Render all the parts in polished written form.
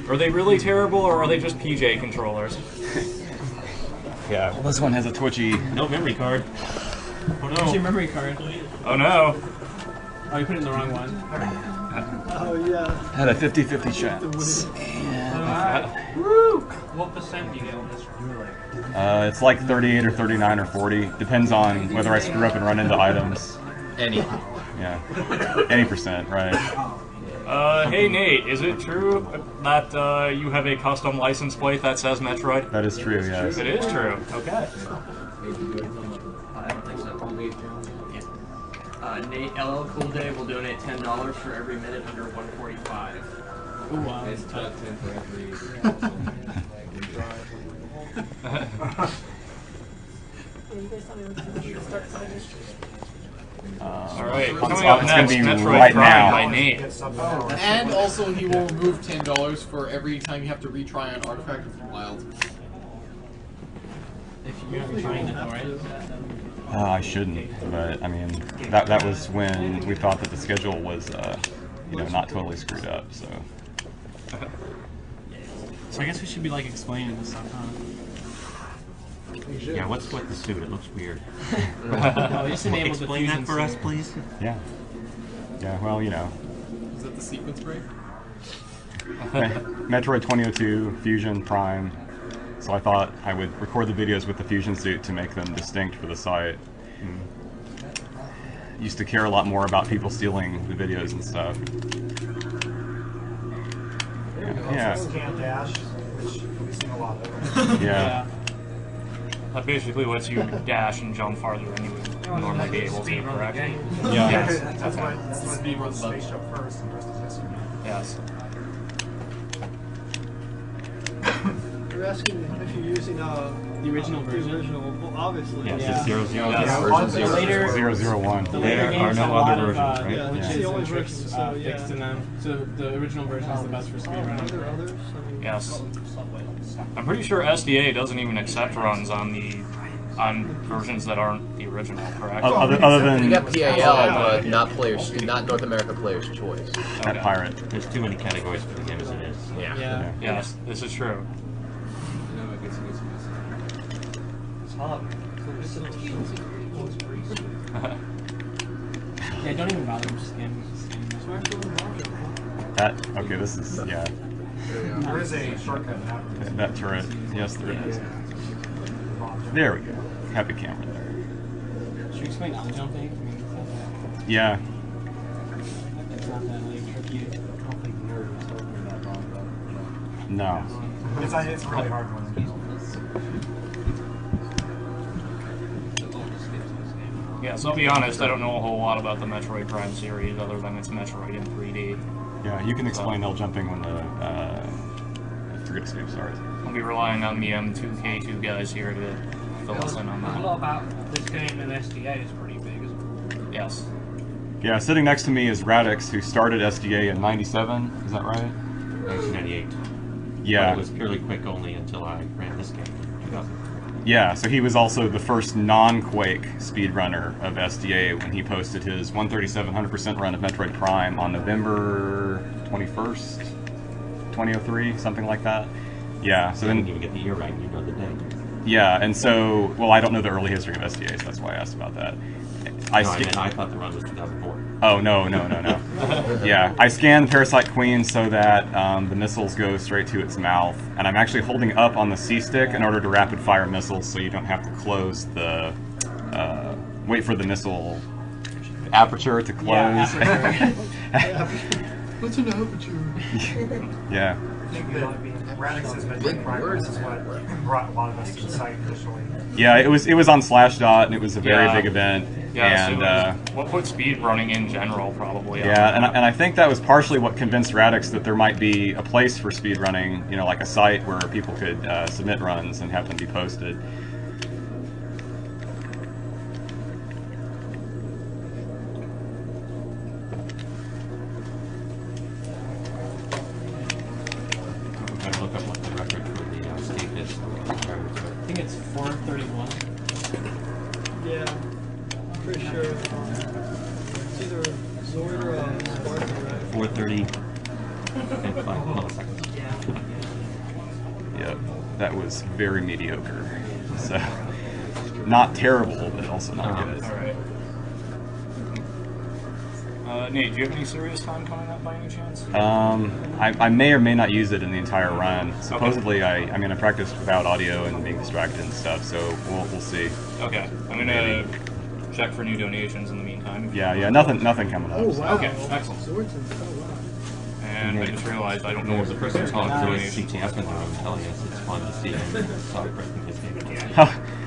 Are they really terrible, or are they just PJ controllers? Yeah, well, this one has a twitchy... No memory card. Oh no. Where's your memory card? Oh no. Oh, you put it in the wrong one. Oh yeah. Had a 50-50 chance. Woo! What percent do you get on this one? It's like 38 or 39 or 40. Depends on whether I screw up and run into items. Any. Yeah. Any percent, right. Hey Nate, is it true that you have a custom license plate that says Metroid? That is true, yes. It is true. Okay. I don't think so. Nate LL Cool Day will donate $10 for every minute under 145. Ooh, wow. It's top 10 for Alright, it's coming up gonna next, be Metroid right Prime now. by Nate. And also, he will remove $10 for every time you have to retry an artifact with Wild. If you're not trying it, alright? I shouldn't, but I mean, that was when we thought that the schedule was, you know, not totally screwed up, so. So I guess we should be like explaining this stuff, huh? Yeah, what's with the suit? It looks weird. No, we just enabled the Explain that for us, suit. please. Yeah. Yeah, well, you know. Is that the sequence break? Metroid 2002, Fusion, Prime. So I thought I would record the videos with the Fusion suit to make them distinct for the site. Used to care a lot more about people stealing the videos and stuff. Yeah. Scan dash, which we've seen a lot of. Yeah. That basically lets you dash and jump farther than you would normally be able to, correct? Yeah. Yes. That's why you run the spaceship first and the rest is history. Yes. You're asking if you're using the original version. The original, well, obviously. Yes, Yeah. it's 0, 0, Yes. The later, 001. the later There games are have no a lot other of, versions, right? Yeah, glitches it's the only and tricks version, so, yeah. fixed in them. So the original version is the best for Are speedrunning. there others? I mean, Yes. I'm pretty sure SDA doesn't even accept runs on versions that aren't the original, correct? Other You than got PAL, but not North America Players' Choice. that pirate. There's too many categories for the game as it is. Yeah. Yeah. Yes, this is true. Yeah, don't even bother. Just scan. That, okay, this is, yeah. There is a shortcut in that. That turret. Yes, there is. There we go. Happy camera there. Should we explain on jumping? I mean, it's Yeah. not that like tricky. No. It's a really hard one. Yeah, so I'll be honest, I don't know a whole lot about the Metroid Prime series other than it's Metroid in 3D. Yeah, you can explain L jumping when the Frigate Escape starts. I'll be relying on the M2K2 guys here to fill us in on A that. lot about this game in SDA is pretty big, isn't it? Yes. Yeah, sitting next to me is Radix, who started SDA in '97. Is that right? 1998. Yeah. But it was purely quick only until I ran this game in 2004. Yeah, so he was also the first non-Quake speedrunner of SDA when he posted his 137 100% run of Metroid Prime on November 21st, 2003, something like that. Yeah, so I didn't then, even get the year right, you know the day. yeah, and so, well, I don't know the early history of SDA, so that's why I asked about that. I thought the run was 2004. Oh, no. Yeah, I scanned Parasite Queen so that the missiles go straight to its mouth, and I'm actually holding up on the C-stick in order to rapid-fire missiles so you don't have to close the, wait for the missile aperture to close. Yeah, aperture. What's an aperture? Yeah. I think that Radix's Metroid Prime run is what brought a lot of us to the site initially. Yeah, it was on Slashdot, and it was a very big event. Yeah, and so what put speedrunning in general, probably. yeah, and I think that was partially what convinced Radix that there might be a place for speedrunning, you know, like a site where people could submit runs and have them be posted. I'm look up what the record for the state is. I think it's 431. Yeah, pretty sure. It's either Zoid or Spartan, right? 430 and 5 milliseconds. that was very mediocre. So, not terrible, but also not good. Alright. Nate, do you have any serious time coming up by any chance? I may or may not use it in the entire run. Supposedly, I mean, I practiced without audio and being distracted and stuff, so we'll see. Okay, I'm gonna check for new donations in the meantime. Yeah, nothing coming up. Oh, so. wow. Okay, excellent. Swords and stuff. Wow. And I just realized I don't know what the person person's calling calling through donation. CTF in the room telling us it's fun to see him. Sorry, person gets taken.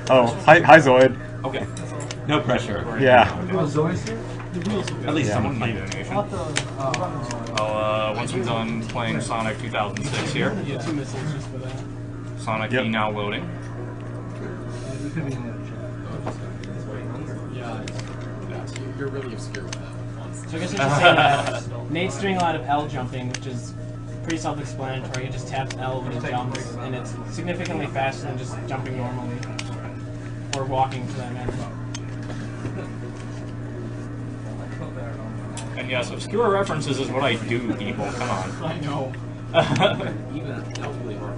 Oh, hi Zoid. Okay. No pressure. Yeah. At least someone New might. donation. I'll, once I'm done playing Sonic 2006 here, Yeah, 2 missiles just for that. Sonic Yep. E now loading. Yeah, you're really obscure with that. So I guess I should say that Nate's doing a lot of L jumping, which is pretty self-explanatory. He just taps L when he jumps, and it's significantly faster than just jumping normally. Or walking, for that matter. And yes, obscure references is what I do, people. Come on. I know. Even that was really hard.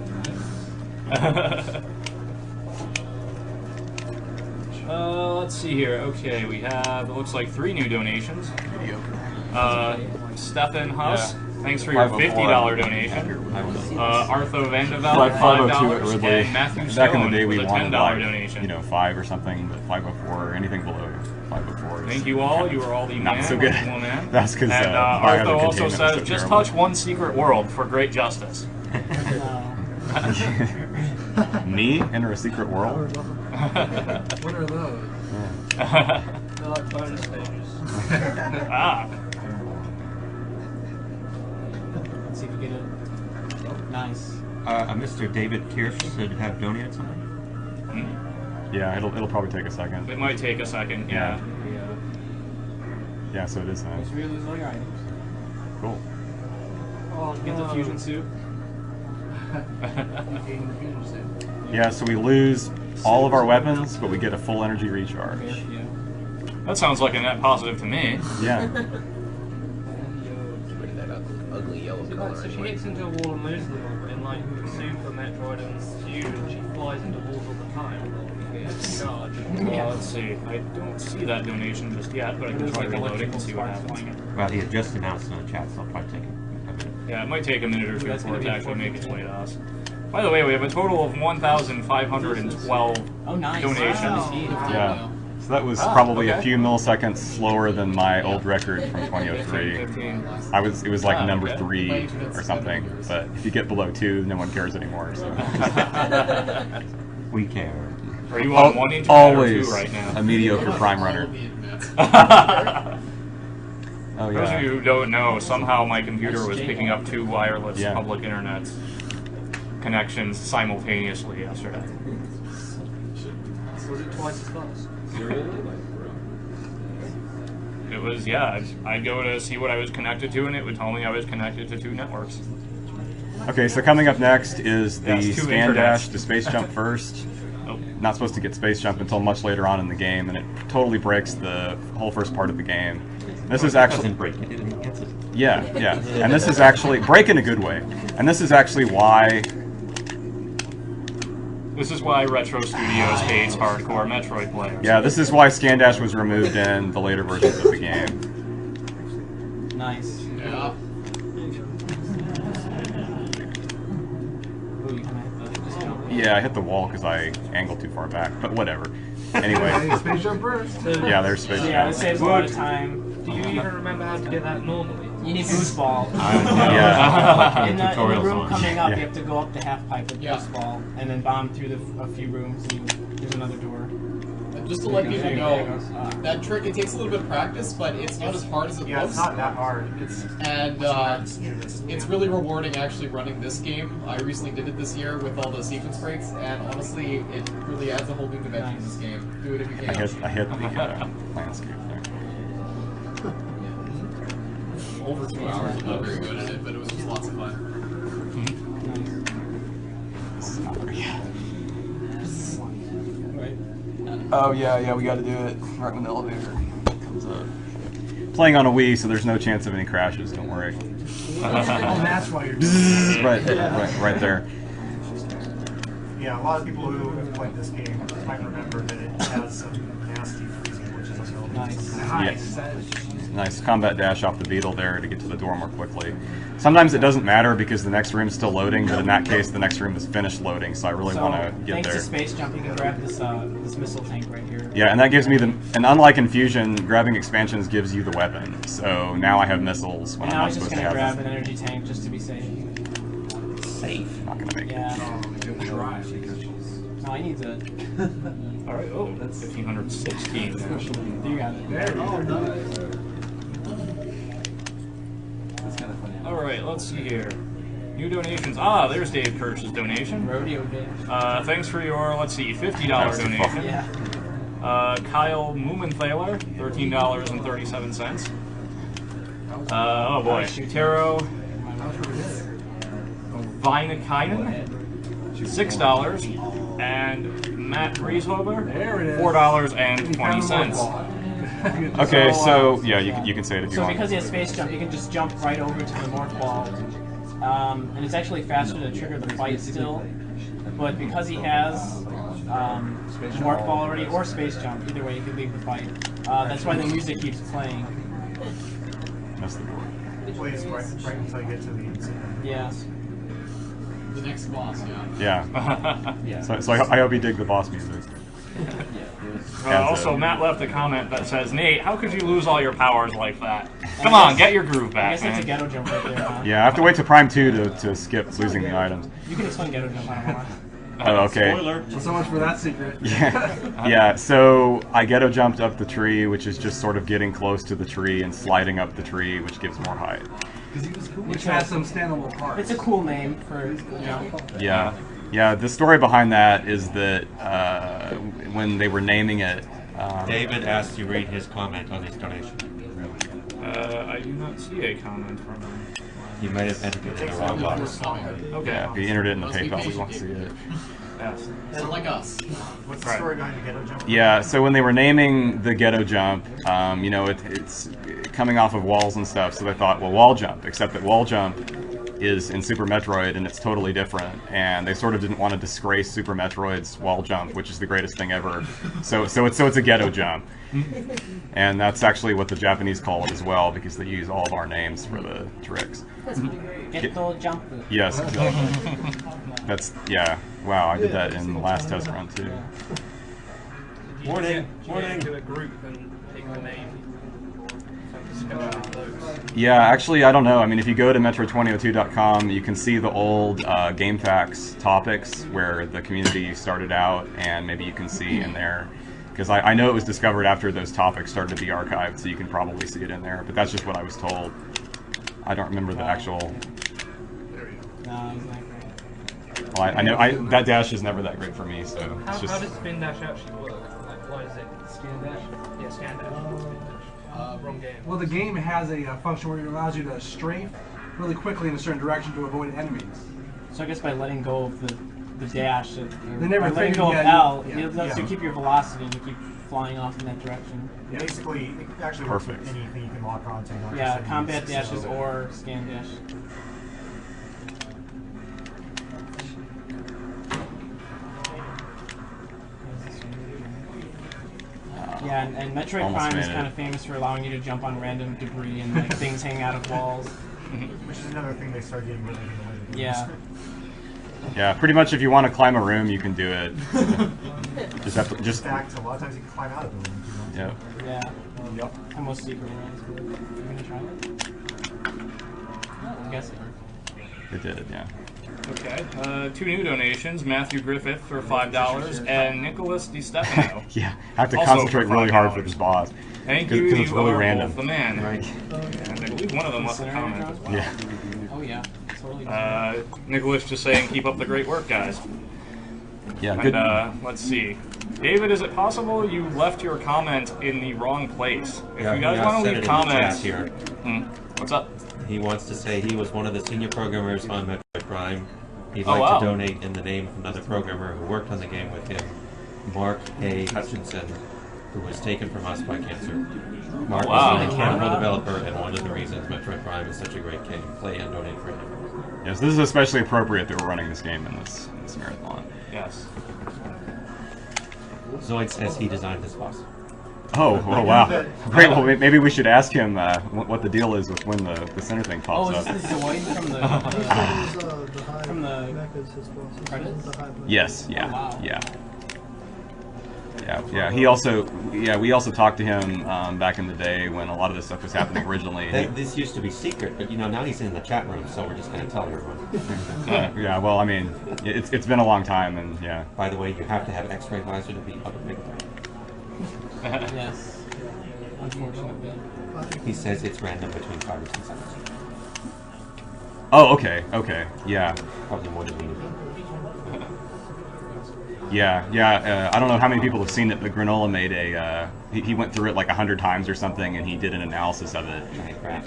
Let's see here. Okay, we have, it looks like 3 new donations. Stefan Huss, thanks for your $50 donation. Artho Vanderveld, $502 at $5, Ridley. and Matthew Back in the Stone day, we with a wanted $10 like, donation. 5 or something, but 504 or anything below 504. Thank you all. You are all the Not man, so good. woman. That's because And Biohazard Artho also Containment was says, so just terrible. touch one secret world for great justice. Me? Enter a secret world? What are those? They're like bonus stages. Ah. Let's see if we get it. Nice. Mr. David Kirsch should have donated something. Yeah, it'll probably take a second. It might take a second, yeah. Yeah, so it is nice. Let's really lose all your items. Cool. Get the fusion suit. Yeah, so we lose all of our weapons, but we get a full energy recharge. Yeah. That sounds like a net positive to me. Yeah. Ugly yellow color. So she hits into a wall and moves them all, in like Super Metroid and Fusion, she flies into walls all the time. Charge. Let's see. I don't see that donation just yet, but I can try reloading and see what happens. Well, he had just announced in the chat, so I'll probably take it. Yeah, it might take a minute or two for it to actually make its way to us. By the way, we have a total of 1,512 Oh, nice. donations. Wow. Yeah. So that was probably a okay. few milliseconds slower than my old record from 2003. 15. It was like number okay. 3 or something. But if you get below 2, no one cares anymore. So. We care. Are you on 1 internet Always or 2 right now? a mediocre prime runner. Oh For those of yeah. you who don't know, somehow my computer was picking up 2 wireless Yeah. public internet connections simultaneously yesterday. Was it twice as fast? It was, yeah, I'd go to see what I was connected to, and it would tell me I was connected to 2 networks. Okay, so coming up next is the Yes, 2 scan internets. dash to space jump first. Nope. Not supposed to get space jump until much later on in the game, and it totally breaks the whole first part of the game. This is actually Doesn't break it, it enhances it. yeah, and this is actually break in a good way. And this is actually why This is why Retro Studios hates hardcore Metroid players. this is why scan dash was removed in the later versions of the game. Nice. Yeah. Ooh, you kinda hit the discount. Yeah, I hit the wall because I angled too far back, but whatever. Anyway, Space Jump first. yeah, there's space Yeah, jump. it saves a lot of time. Do you even remember how to get that normally? You need boost ball. Yeah. In the Tutorials room on. coming up, Yeah. you have to go up the half pipe with Yeah. boost ball, and then bomb through a few rooms, and there's another door. And just to let people There know, it goes. that trick, it takes a little bit of practice, but it's not as hard as it Yeah, looks. it's not that hard. It's And it's really rewarding actually running this game. I recently did it this year with all the sequence breaks, and honestly, it really adds a whole new dimension to this game. Do it if you I can. hit the landscape there. Over 2 hours, I'm not very good at it, but it was just lots of fun. Right. Oh yeah, we got to do it right when the elevator comes up. Playing on a Wii, so there's no chance of any crashes. Don't worry. that's why you're doing right there. Yeah, a lot of people who have played this game might remember that it has some nasty freezing glitches available. Nice. Nice combat dash off the beetle there to get to the door more quickly. Sometimes it doesn't matter because the next room is still loading, but in that case, the next room is finished loading, so I really want to get thanks there. to space jump, you can grab this this missile tank right here. Yeah, and that gives me the... And unlike Infusion, grabbing expansions gives you the weapon. So now I have missiles when And I'm now not he's just supposed to gonna have grab them. an energy tank just to be safe. Safe. Not gonna make it. Yeah. No, I need to. Alright, oh, that's 1516. You got it. Alright, let's see here. New donations. Ah, there's Dave Kirsch's donation. Rodeo Dave. Thanks for your, let's see, $50 donation. Yeah. Kyle Mumenthaler, $13.37. Oh boy. Taro Vinakainen, $6. And Matt Grieshover, $4.20. Okay, so yeah, you can say it if you So want. because he has space jump, you can just jump right over to the north wall. And it's actually faster to trigger the fight still. But because he has north wall already, or space jump, either way you can leave the fight. That's why the music keeps playing. That's the door. It plays right until you get to the incident. Yeah. The next boss, yeah. Yeah. So I hope you dig the boss music. Also, Matt left a comment that says, Nate, how could you lose all your powers like that? Come on, get your groove I back, guess that's a man. ghetto jump right there, huh? Yeah, I have to wait to Prime 2 to skip losing the items. You can explain ghetto jump, I don't know. Oh, okay. Well, so much for that secret. Yeah, so I ghetto jumped up the tree, which is just sort of getting close to the tree and sliding up the tree, which gives more height. Which has some standable parts. It's a cool name for jump. Yeah. Yeah, the story behind that is that when they were naming it... David asked you read his comment on his donation. I do not see a comment from him. You may have entered it in the wrong box. Okay. Yeah, if you entered it in the PayPal, we want to see it. Yes. It's like us. What's the story behind the ghetto jump? Yeah, so when they were naming the ghetto jump, you know, it's coming off of walls and stuff, so they thought, well, wall jump, except that wall jump is in Super Metroid and it's totally different, and they sort of didn't want to disgrace Super Metroid's wall jump, which is the greatest thing ever. So it's a ghetto jump. And that's actually what the Japanese call it as well, because they use all of our names for the tricks. Ghetto jump. Yes, exactly. That's, yeah. Wow, I did that in the last test run too. Morning. To a group and pick the name. Yeah, actually, I don't know. I mean, if you go to Metro2002.com, you can see the old GameFAQs topics where the community started out, and maybe you can see in there. Because I know it was discovered after those topics started to be archived, so you can probably see it in there. But that's just what I was told. I don't remember the actual... No, he's not great. Well, I know that dash is never that great for me, so How, it's just... how does spin dash actually work? Like, why is it scan dash? Yeah, scan dash. Wrong game. Well, the game has a function where it allows you to strafe really quickly in a certain direction to avoid enemies. So I guess by letting go of the dash, They never by letting figured- go of yeah, L, yeah, it lets you keep your velocity and you keep flying off in that direction. Yeah, basically, it actually works with anything you can lock onto. Not Yeah, just combat enemies, dashes so- or scan dash. Yeah, and Metroid Almost Prime is made it. kind of famous for allowing you to jump on random debris and like things hanging out of walls. Which is another thing they started getting rid of in the later games. Yeah. Yeah, pretty much if you want to climb a room, you can do it. Just have to... In Just... fact, a lot of times you can climb out of the room if you want to. Yeah. Yeah. Yep. And most secret ones. You gonna try it? I guess it worked. It did, yeah. Okay. 2 new donations. Matthew Griffith for $5 and Nicholas DiStefano. Yeah, I have to Also concentrate for really hard $5. for this boss. Thank you. Because it's You really are random. both the man. Right. And I believe one of them left a comment as well. Yeah. Oh yeah. Totally. Nicholas just saying, keep up the great work, guys. Yeah, good. And let's see. David, is it possible you left your comment in the wrong place? If Yeah, you guys he want to said leave it in the comments... chat here. What's up? He wants to say he was one of the senior programmers on Metroid Prime. He'd Oh, like wow. to donate in the name of another programmer who worked on the game with him, Mark A. Hutchinson, who was taken from us by cancer. Mark wow. is a mechanical developer and one of the reasons Metroid Prime is such a great game. Play and donate for him. Yes, this is especially appropriate that we're running this game in this marathon. Yes. Zoid says he designed this boss. Oh, wow. Great, well, maybe we should ask him what the deal is with when the center thing Oh, pops is up. this the Zoid from the credits? Yes, yeah, Oh, wow. yeah. He also, we also talked to him back in the day when a lot of this stuff was happening originally. This used to be secret, but now he's in the chat room, so we're just going to tell everyone. Yeah, well, I mean, it's been a long time, and yeah. By the way, you have to have X-ray visor to be up at big time. Yes. Unfortunately. He says it's random between 5 and 6 seconds. Oh, okay, yeah. Probably more than we need. Yeah. I don't know how many people have seen it, but Granola made a. He went through it like 100 times or something, and he did an analysis of it. Giant graph.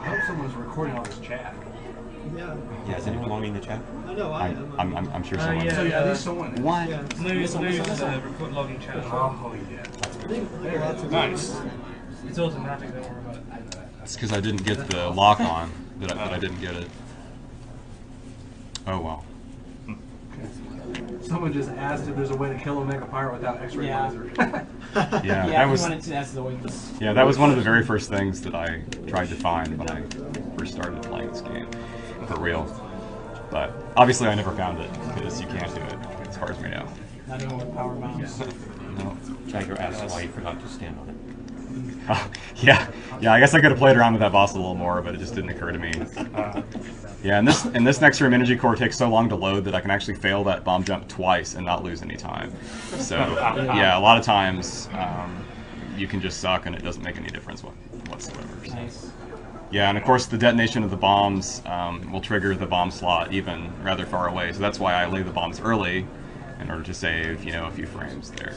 I hope someone's recording all this chat. Yeah. Yeah, is anyone belonging in the chat? I know, I am. I'm sure someone. yeah. So yeah, at least someone. What? Yeah. News record logging chat as well. Oh yeah. Nice. It's automatic, don't worry about it. It's because I didn't get the lock on that I didn't get it. Oh well. Someone just asked if there's a way to kill a Mega Pyro without X-ray Yeah. laser. Yeah, Yeah, that we was. wanted to ask Zoid this. Yeah, that was one of the very first things that I tried to find when I first started playing this game, for real. But obviously I never found it, because you can't do it, as far as we know. Not even with power bombs. No. Jagger asks why you forgot to stand on it. Yeah, I guess I could have played around with that boss a little more, but it just didn't occur to me. Yeah, and this next room, Energy Core takes so long to load that I can actually fail that bomb jump twice and not lose any time. So, yeah, a lot of times you can just suck and it doesn't make any difference whatsoever. So. Nice. Yeah, and of course the detonation of the bombs will trigger the bomb slot even rather far away, so that's why I lay the bombs early in order to save, a few frames there.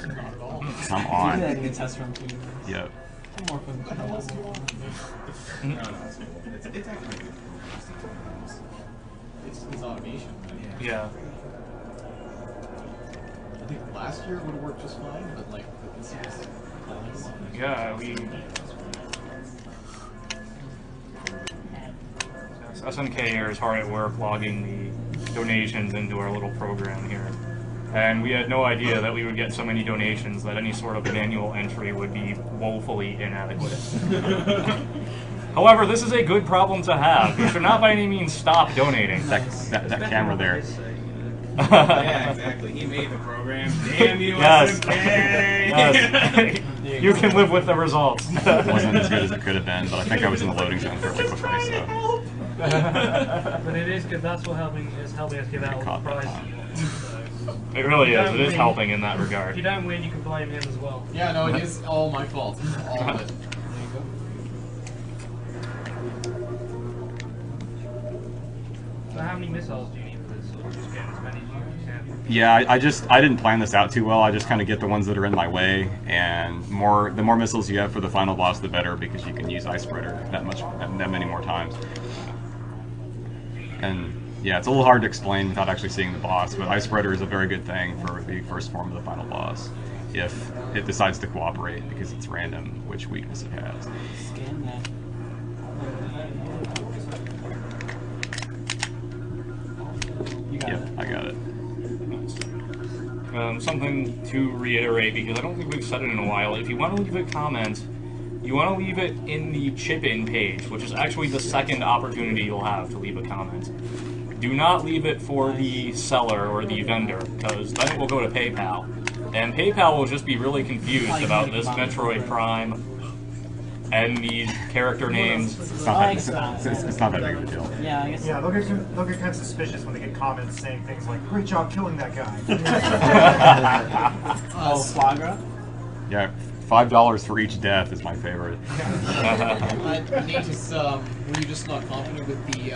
Come Do on. that in the test room too. Yep. More fun. It's actually good. It's automation. Yeah. I think last year would have worked just fine, but like this year's. Yeah, SNK here is hard at work logging the donations into our little program here. And we had no idea that we would get so many donations that any sort of manual entry would be woefully inadequate. However, this is a good problem to have. You should not by any means stop donating. That camera there. Yeah, exactly. He made the program. Damn you, Yes. SMK! Yes. You can live with the results. It wasn't as good as it could have been, but I think I was in the loading zone fairly quickly, so. But it is good. That's what is helping us give out all the prizes. It really is. It is win. helping in that regard. If you don't win, you can blame him as well. Yeah, no, it is all my fault. All of it. So how many missiles do you need for this? Or just get as many as you can? Yeah, I didn't plan this out too well. I just kind of get the ones that are in my way, and the more missiles you have for the final boss, the better, because you can use Ice Spreader that many more times. And yeah, it's a little hard to explain without actually seeing the boss, but Ice Spreader is a very good thing for the first form of the final boss, if it decides to cooperate, because it's random which weakness it has. Scan that. You got Yep, it. I got it. Something to reiterate, because I don't think we've said it in a while. If you want to leave a comment, you want to leave it in the chip-in page, which is actually the second opportunity you'll have to leave a comment. Do not leave it for the seller or the vendor, because then it will go to PayPal. And PayPal will just be really confused about this Metroid Prime and these character names. It's not that big of a deal. Yeah, I guess. Yeah, they'll get kind of suspicious when they get comments saying things like, "Great job killing that guy." Oh, Flagra? Yeah, $5 for each death is my favorite. Nate, were you just not confident with the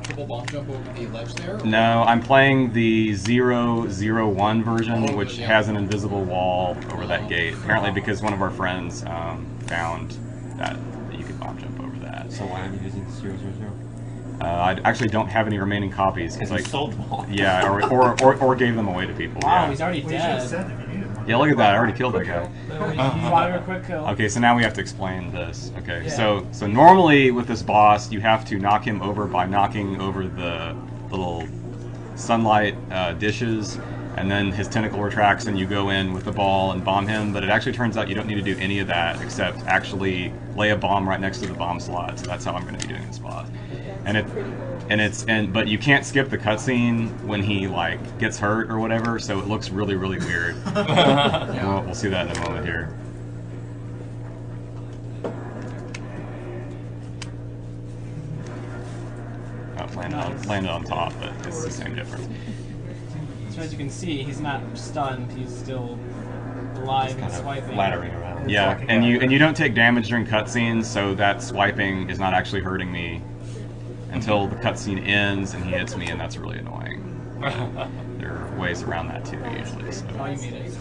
triple bomb jump over the ledge there? No, I'm playing the 001 version, which yeah. has an invisible wall over that gate. Apparently because one of our friends found that you could bomb jump over that. So why aren't you using 000? I actually don't have any remaining copies. Because I sold them all. Yeah, or gave them away to people. Wow, Yeah. he's already Well, you should have dead. said if you needed one. Yeah, look at that. I already killed that guy. Flagra quick kill. Okay, so now we have to explain this. Okay, Yeah. so normally with this boss, you have to knock him over by knocking over the little sunlight dishes, and then his tentacle retracts and you go in with the ball and bomb him, but it actually turns out you don't need to do any of that except actually lay a bomb right next to the bomb slot. So that's how I'm going to be doing this boss. But you can't skip the cutscene when he like gets hurt or whatever, so it looks really weird. We'll see that in a moment here. Landed on top, but it's the same difference. So as you can see, he's not stunned. He's still alive and swiping. Flattering around. Yeah, and you don't take damage during cutscenes, so that swiping is not actually hurting me until the cutscene ends and he hits me, and that's really annoying. There are ways around that too, usually. So. Oh, you made it.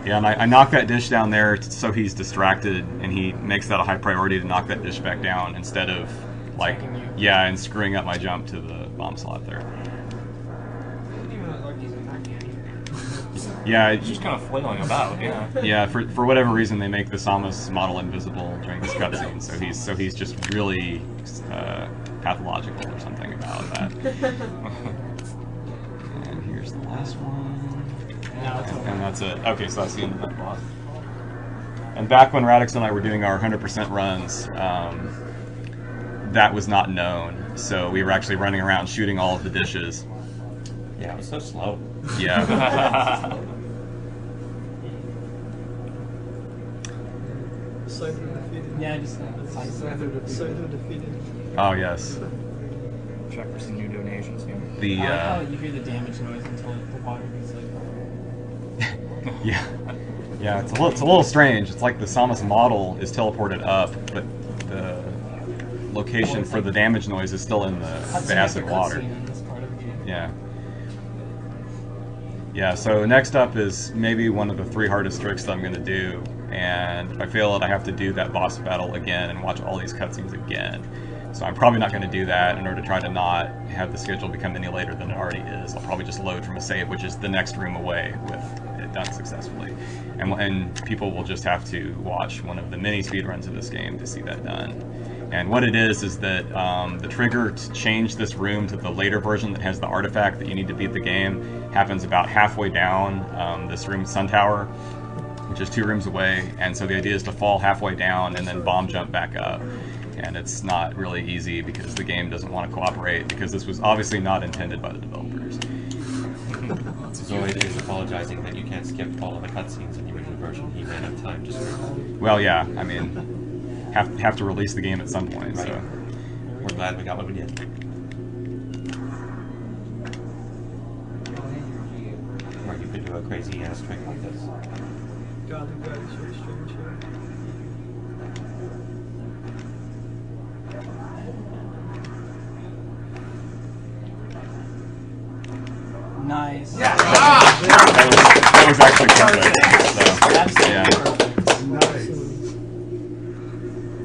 Yeah, and I knock that dish down there so he's distracted, and he makes that a high priority to knock that dish back down instead of, like, yeah, and screwing up my jump to the bomb slot there. Yeah, He's just kind of flailing about, yeah. Yeah, for whatever reason they make the Samus model invisible during this cutscene, so he's just really pathological or something about that. And here's the last one. And that's it. Okay, so that's the end of that boss. And back when Radix and I were doing our 100% runs, that was not known. So we were actually running around shooting all of the dishes. Yeah, it was so slow. Yeah. Yeah, just Scyther defeated. Oh, yes. Check for some new donations here. The, I like how you hear the damage noise until the water gets like... yeah. Yeah, it's a little strange. It's like the Samus model is teleported up, but the location for the damage noise is still in the acid water. Yeah. Yeah, so next up is maybe one of the 3 hardest tricks that I'm going to do, and if I fail it, I have to do that boss battle again and watch all these cutscenes again. So I'm probably not going to do that in order to try to not have the schedule become any later than it already is. I'll probably just load from a save, which is the next room away, with it done successfully. And people will just have to watch one of the many speedruns of this game to see that done. And what it is that the trigger to change this room to the later version that has the artifact that you need to beat the game happens about halfway down this room, Sun Tower, which is 2 rooms away. And so the idea is to fall halfway down and then bomb jump back up. And it's not really easy because the game doesn't want to cooperate, because this was obviously not intended by the developers. Zoid is apologizing that you can't skip all of the cutscenes in the original version. He ran out of time just for... Well, yeah, I mean, have to release the game at some point, right. So... We're glad we got what we did. Or you could do a crazy ass trick like this. God, the guy is very strange here. Nice. Yeah. That was actually perfect. So, yeah.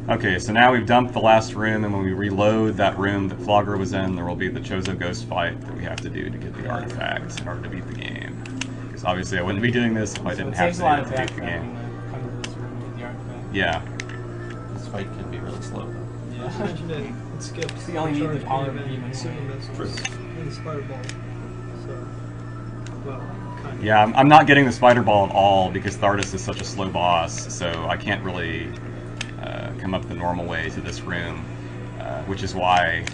Nice. Okay, so now we've dumped the last room, and when we reload that room that Flogger was in, there will be the Chozo Ghost fight that we have to do to get the artifacts in order to beat the game. Because obviously I wouldn't be doing this if I didn't have to beat the game. Yeah. This fight can be really slow. Yeah. Imagine it skips. You only need the power of the beam demon. and the spider ball. So, well, kind of. Yeah, I'm not getting the spider ball at all because Thardus is such a slow boss, so I can't really come up the normal way to this room, which is why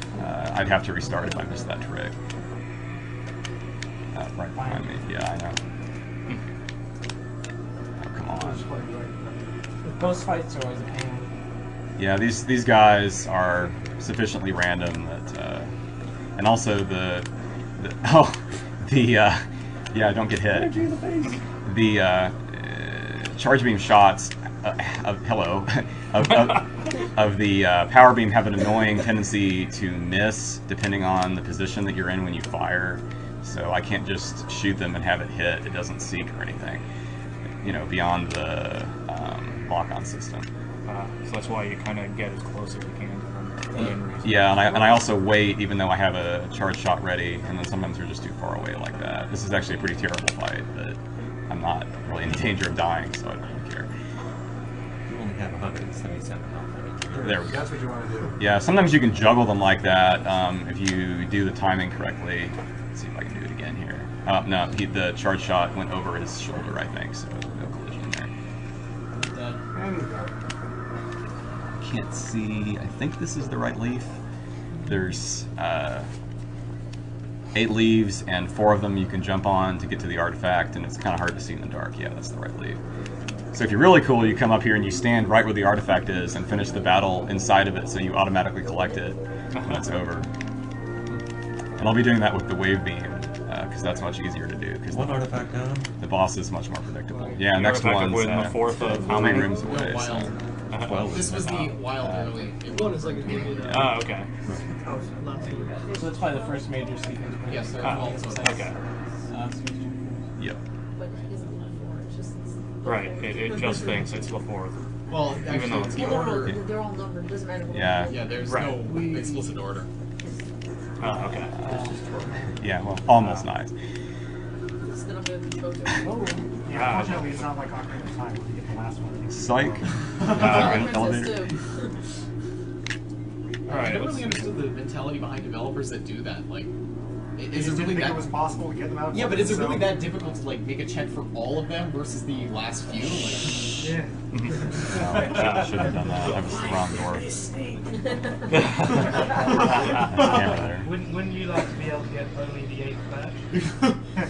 I'd have to restart if I missed that trick. Right behind me. Yeah, I know. Oh, come on. Ghost fights are always a pain. Yeah, these guys are sufficiently random that, and also yeah, don't get hit. The charge beam shots of the power beam have an annoying tendency to miss depending on the position that you're in when you fire. So I can't just shoot them and have it hit. It doesn't seek or anything, you know, beyond the lock-on system. So that's why you kind of get as close as you can to them. Yeah, and I also wait even though I have a charge shot ready, and then sometimes they're just too far away like that. This is actually a pretty terrible fight, but I'm not really in danger of dying, so I don't really care. You only have 177 health. There we go. That's what you want to do. Yeah, sometimes you can juggle them like that if you do the timing correctly. Let's see if I can do it again here. No, the charge shot went over his shoulder, I think, so no collision there. And he's done. Can't see. I think this is the right leaf. There's 8 leaves, and 4 of them you can jump on to get to the artifact, and it's kind of hard to see in the dark. Yeah, that's the right leaf. So if you're really cool, you come up here and you stand right where the artifact is and finish the battle inside of it, so you automatically collect it when it's over. And I'll be doing that with the wave beam, because that's much easier to do. Because One artifact down. The boss is much more predictable. Yeah, The next artifact one's in the 4th of how 3 many? rooms away. Wild. Well, This was the wild early. One is like a good Oh, okay. So that's probably the first major sequence. Right? Yes, there Ah, are 12. So okay. Yep. Right, it just thinks it's the 4th. Well, Even though actually, it's the order. They're all numbered. Doesn't matter. Yeah. Yeah, there's Right. no explicit order. Oh, okay. Yeah, well, almost nice. It's the number of the photo. Yeah, unfortunately, it's not like Ocarina of Time when you get the last one. Psych. Elevator. I Alright, never really understood the mentality behind developers that do that. Like, is it You really didn't think that? it was possible to get them out of Yeah, one, but is it so- really that difficult to like make a check for all of them versus the last few? Like, Yeah. I should have done that. That was the wrong door. Camera there. Wouldn't you like to be able to get only the 8th badge?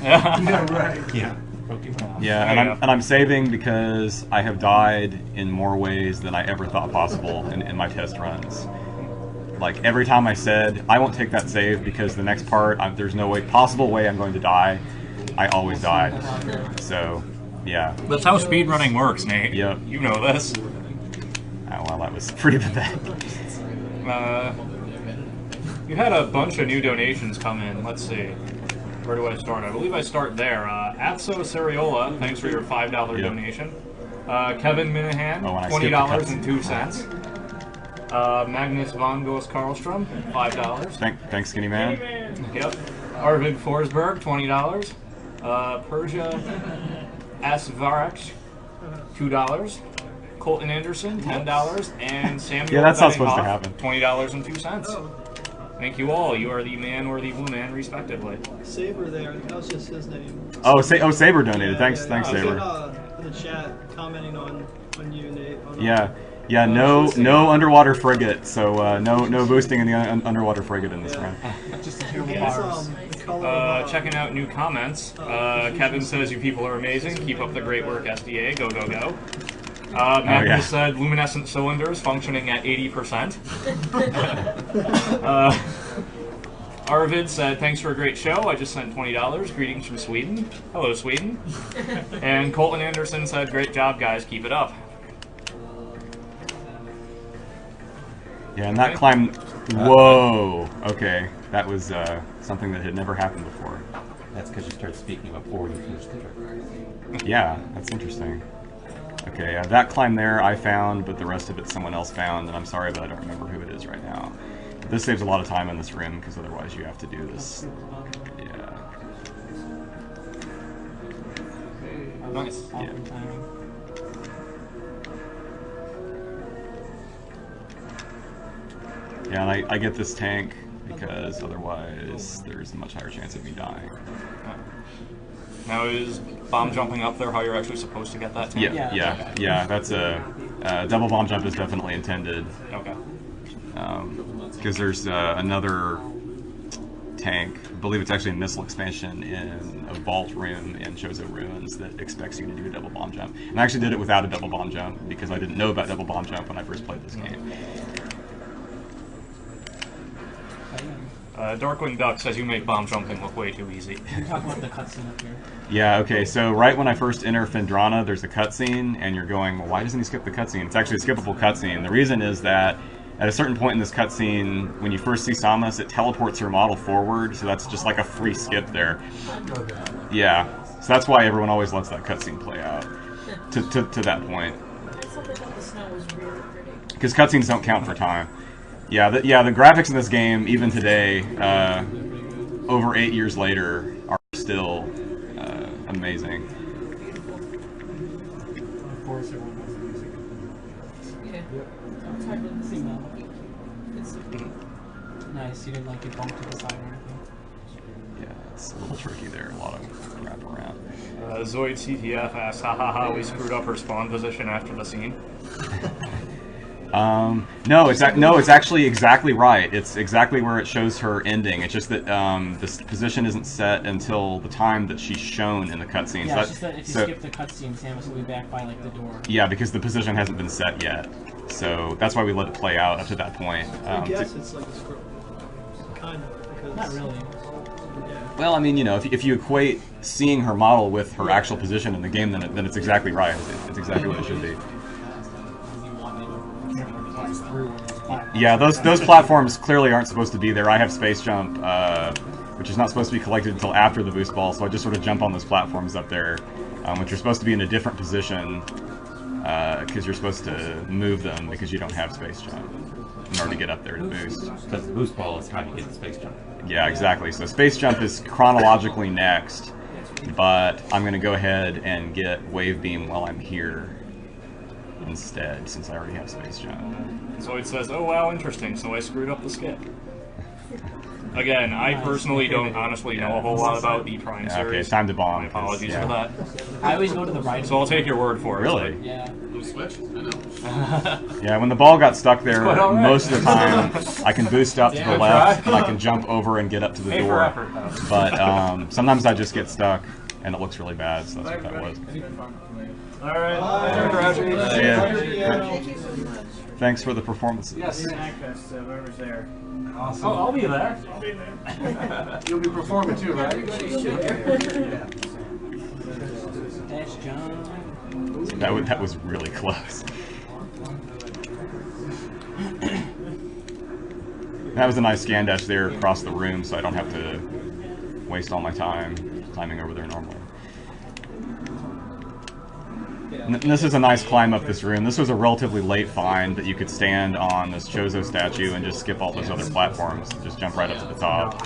Yeah, right. Yeah. Pokemon. Yeah, and I'm saving because I have died in more ways than I ever thought possible in my test runs. Like, every time I said, I won't take that save because the next part, there's no possible way I'm going to die, I always died. So, yeah. That's how speedrunning works, Nate. Yep. You know this. Oh, well, that was pretty pathetic. You had a bunch of new donations come in. Let's see. Where do I start? I believe I start there. Atso Sariola, thanks for your $5 donation. Kevin Minahan, $20.02. Magnus von Gos Karlstrom, $5. Thanks, Skinny Man. Yep. Arvid Forsberg, $20. Persia Asvarach, $2. Colton Anderson, $10. And Samuel Yeah, that's not supposed to Benninghoff, happen. $20.02. Thank you all. You are the man or the woman, respectively. Saber there. That was just his name. Oh, Saber donated. Thanks, I was Saber. in the chat commenting on you, Nate. Yeah, no underwater frigate, so no boosting in the underwater frigate in this round. Just Checking out new comments. Kevin says, you people are amazing. Keep up the great work, SDA. Go, go, go. Magnus said, luminescent cylinders functioning at 80%. Arvid said, thanks for a great show. I just sent $20. Greetings from Sweden. Hello, Sweden. And Colton Anderson said, great job, guys. Keep it up. Yeah, and that climb... Whoa! Okay, that was something that had never happened before. That's because you started speaking before you finished the trick. Yeah, that's interesting. Okay, that climb there I found, but the rest of it someone else found, and I'm sorry, but I don't remember who it is right now. But this saves a lot of time in this room, because otherwise you have to do this. Yeah. Nice. Yeah. Yeah, and I get this tank because otherwise there's a much higher chance of me dying. Now is bomb jumping up there how you're actually supposed to get that tank? Yeah. That's a double bomb jump is definitely intended. Okay. Because there's another tank, I believe it's actually a missile expansion in a vault room in Chozo Ruins that expects you to do a double bomb jump. And I actually did it without a double bomb jump because I didn't know about double bomb jump when I first played this game. Darkwing Duck says you make bomb jumping look way too easy. Can you talk about the cutscene up here? Yeah, okay, so right when I first enter Phendrana, there's a cutscene, and you're going, well, why doesn't he skip the cutscene? It's actually a skippable cutscene. The reason is that at a certain point in this cutscene, when you first see Samus, it teleports her model forward, so that's just like a free skip there. Yeah, so that's why everyone always lets that cutscene play out, to that point. Because cutscenes don't count for time. Yeah, the graphics in this game, even today, over 8 years later, are still amazing. Nice, you didn't like get bumped to the side or anything. Yeah, it's a little tricky there. A lot of wrap around. Zoid CTF asks, ha ha ha, we screwed up her spawn position after the scene. No, it's actually exactly right. It's exactly where it shows her ending. It's just that this position isn't set until the time that she's shown in the cutscene. Yeah, it's just that if you skip the cutscene, Samus will be back by like the door. Yeah, because the position hasn't been set yet. So that's why we let it play out up to that point. I guess it's like a scroll. Kind of. Because not really. Yeah. Well, I mean, you know, if you equate seeing her model with her actual position in the game, then it's exactly right. It's exactly what it should be. Yeah, those platforms clearly aren't supposed to be there. I have space jump, which is not supposed to be collected until after the boost ball, so I just sort of jump on those platforms up there, which are supposed to be in a different position, because you're supposed to move them because you don't have space jump in order to get up there to boost. Because the boost ball is how you get the space jump. Yeah, exactly. So space jump is chronologically next, but I'm going to go ahead and get wave beam while I'm here instead, since I already have space jump. So it says, oh wow, interesting, so I screwed up the skip. Again, I personally don't honestly know a whole lot about the Prime series. Okay, time to bomb. My apologies for that. I always go to the right. So I'll take your word for it. Really? Yeah. Switch? I know. Yeah, when the ball got stuck there, most of the time I can boost up to the left and I can jump over and get up to the door. But sometimes I just get stuck and it looks really bad, so that's what that was. Alright. Yeah. Thanks for the performances. Yes. Whoever's there. Awesome. Oh, I'll be there. You'll be performing too, right? Dash jump. That was really close. That was a nice scan dash there across the room, so I don't have to waste all my time climbing over there normally. And this is a nice climb up this room. This was a relatively late find that you could stand on this Chozo statue and just skip all those other platforms. Just jump right up to the top.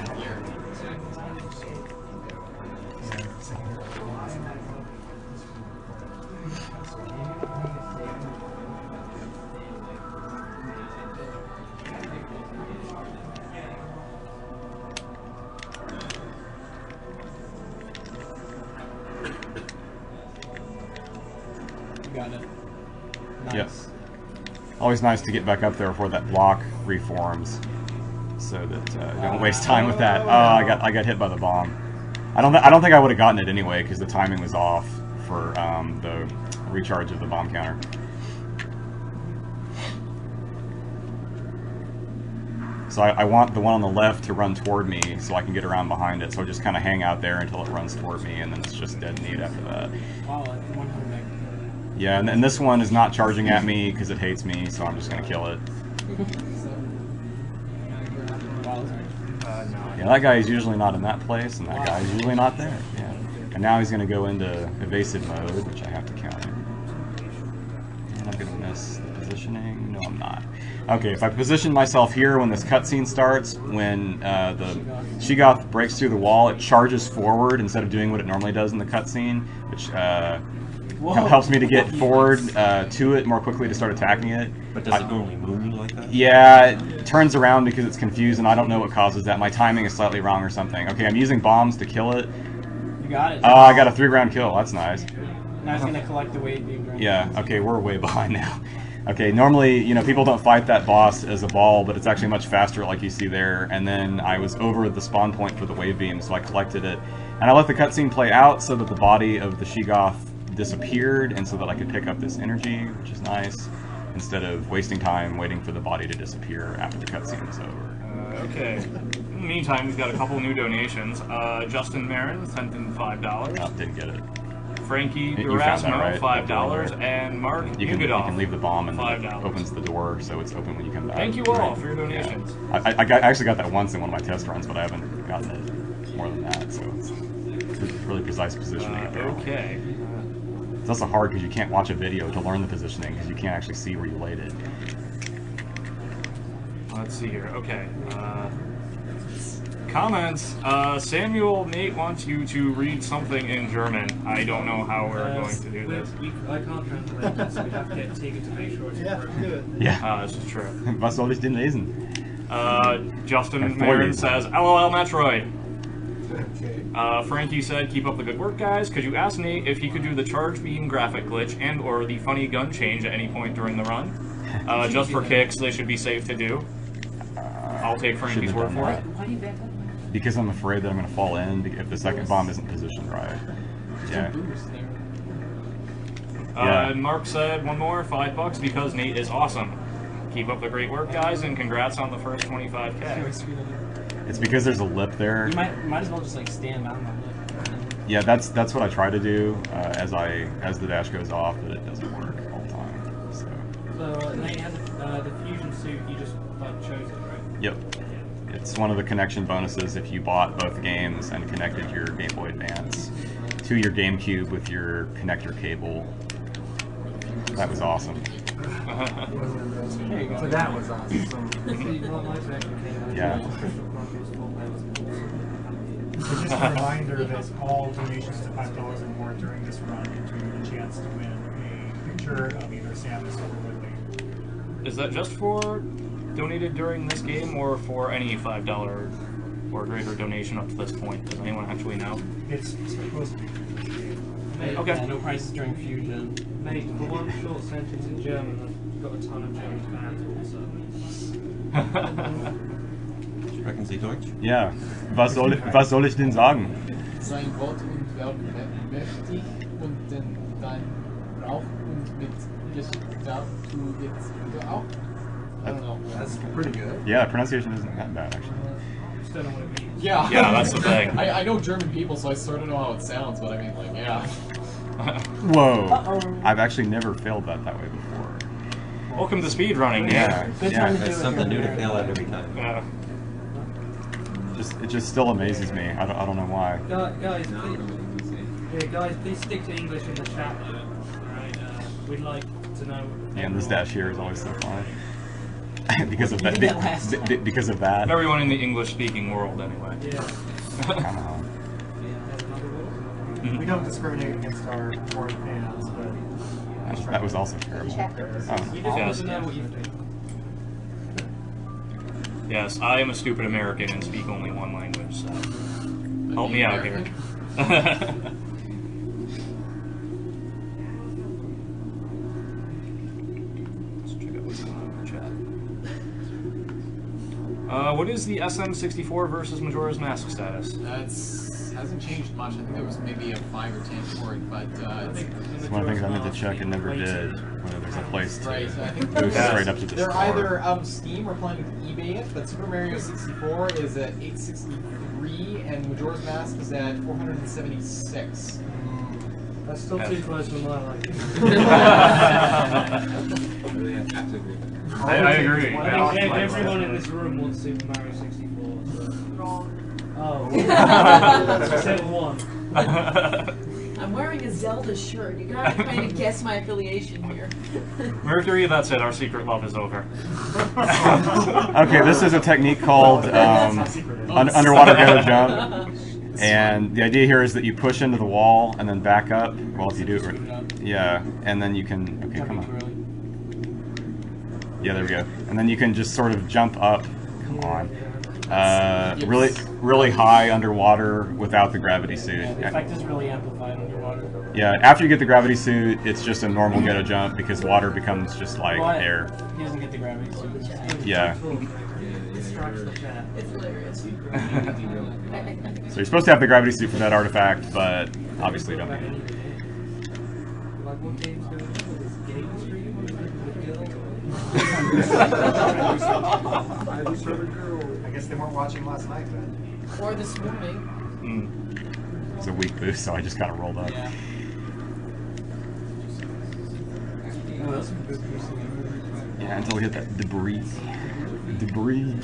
Got it. Nice. Yes. Always nice to get back up there before that block reforms, so that you don't waste time with that. Oh, I got hit by the bomb. I don't think I would have gotten it anyway because the timing was off for the recharge of the bomb counter. So I want the one on the left to run toward me so I can get around behind it. So I just kind of hang out there until it runs toward me, and then it's just dead meat after that. Wow, like 100 meg. Yeah, and this one is not charging at me because it hates me, so I'm just going to kill it. Yeah, that guy is usually not in that place, and that guy is usually not there. Yeah. And now he's going to go into evasive mode, which I have to counter. And I'm going to miss the positioning. No, I'm not. Okay, if I position myself here when this cutscene starts, when the Sheegoth breaks through the wall, it charges forward instead of doing what it normally does in the cutscene, which helps me to get forward to it more quickly to start attacking it. But does it normally move like that? Yeah, it turns around because it's confused, and I don't know what causes that. My timing is slightly wrong or something. Okay, I'm using bombs to kill it. You got it. Oh, I got a 3-round kill. That's nice. Now it's gonna collect the weight being drained. Yeah, okay, we're way behind now. Okay, normally, you know, people don't fight that boss as a ball, but it's actually much faster like you see there. And then I was over the spawn point for the wave beam, so I collected it. And I let the cutscene play out so that the body of the Sheegoth disappeared, and so that I could pick up this energy, which is nice, instead of wasting time waiting for the body to disappear after the cutscene was over. Okay. In the meantime, we've got a couple new donations. Justin Marin sent in $5. Oh, didn't get it. Frankie You found that, Erasmo, right? $5, and Mark You Ugadov, can leave the bomb and $5. it opens the door, so it's open when you come back. Thank you all for your donations. Yeah. I actually got that once in one of my test runs, but I haven't gotten it more than that, so it's really precise positioning. Okay. It's also hard because you can't watch a video to learn the positioning because you can't actually see where you laid it. Let's see here. Okay. Comments. Samuel, Nate wants you to read something in German. I don't know how we're going to do this. I can't translate it, so we have to get Tigger to make sure it's correct. Do it. Yeah. This is true. Was soll ich denn lesen? Justin Marin says, LOL Metroid. Okay. Frankie said, keep up the good work, guys. Could you ask Nate if he could do the charge beam graphic glitch and or the funny gun change at any point during the run? Just for kicks, they should be safe to do. I'll take Frankie's word for it. Why do you back up? Because I'm afraid that I'm going to fall in if the second bomb isn't positioned right. Yeah. And Mark said, one more, $5 because Nate is awesome. Keep up the great work, guys, and congrats on the first 25K. It's because there's a lip there. You might as well just like stand on the lip. Yeah, that's what I try to do as the dash goes off, but it doesn't work all the time. So Nate has the fusion suit. You just chose it, right? Yep. It's one of the connection bonuses if you bought both games and connected your Game Boy Advance to your GameCube with your connector cable. That was awesome. So that was awesome. Yeah. So just a reminder that all donations to $5 or more during this run enter you a chance to win a picture of either Samus or Ridley. Is that just for donated during this game or for any $5 or greater donation up to this point? Does anyone actually know? It's supposed to be for this game. Okay. Yeah, no prices during fusion. Mate, for one short sentence in German, I've got a ton of German fans also. Sprechen Sie Deutsch? Ja. Was soll ich denn sagen? Sein Wort und Werk mächtig und dein Brauch und mit Gestalt zu jetzt auch. I don't know. That's pretty good. Yeah, pronunciation isn't that bad actually. Just don't know what it means. Yeah. Yeah, that's the thing. I know German people, so I sort of know how it sounds, but I mean, like, yeah. Whoa. I've actually never failed that way before. Welcome to speedrunning, Yeah. Good time to do There's it something here. new to fail at every time. yeah. It just still amazes me. I don't know why. Guys, please stick to English in the chat. Right? We'd like to know. Yeah, and this dash here is always so fun. because of that. You did that last time. Because of that. Everyone in the English-speaking world, anyway. Yeah. We don't discriminate against our foreign fans, but That was also terrible. You Oh. just Yes. want to know what you think. Yes, I am a stupid American and speak only one language, so help me out here. Let's check out what's going on in the chat. What is the SM64 versus Majora's Mask status? Hasn't changed much. I think there was maybe a 5 or 10 for it, but It's one of the things I meant to check and never did. Whether there's a place to right. I think boost Yeah. right up to the they're score. either out of Steam or planning to eBay it, but Super Mario 64 is at 863 and Majora's Mask is at 476. That's still too close for my liking. I agree. I think everyone in this room wants Super Mario 64. So. Wrong. Oh. She said one. I'm wearing a Zelda shirt. You gotta kind of guess my affiliation here. Mercury, that's it. Our secret love is over. Okay, this is a technique called underwater go jump. And the idea here is that you push into the wall and then back up. Well, if you do it right. Yeah, and then you can... Okay, come on. Yeah, there we go. And then you can just sort of jump up. Come on. Really high underwater without the gravity suit. Yeah, the effect is really amplified underwater. Yeah, after you get the gravity suit, it's just a normal ghetto jump because water becomes just like But air. he doesn't get the gravity suit. Yeah. Distracts the chat. It's hilarious. So you're supposed to have the gravity suit for that artifact, but obviously you don't need it. Like what game's going on with this game stream with girls? I guess they weren't watching last night then. Or this morning. It's a weak boost, so I just kind of rolled up. Yeah. Oh, that's some good boosting. Yeah, until we hit that debris. Debris.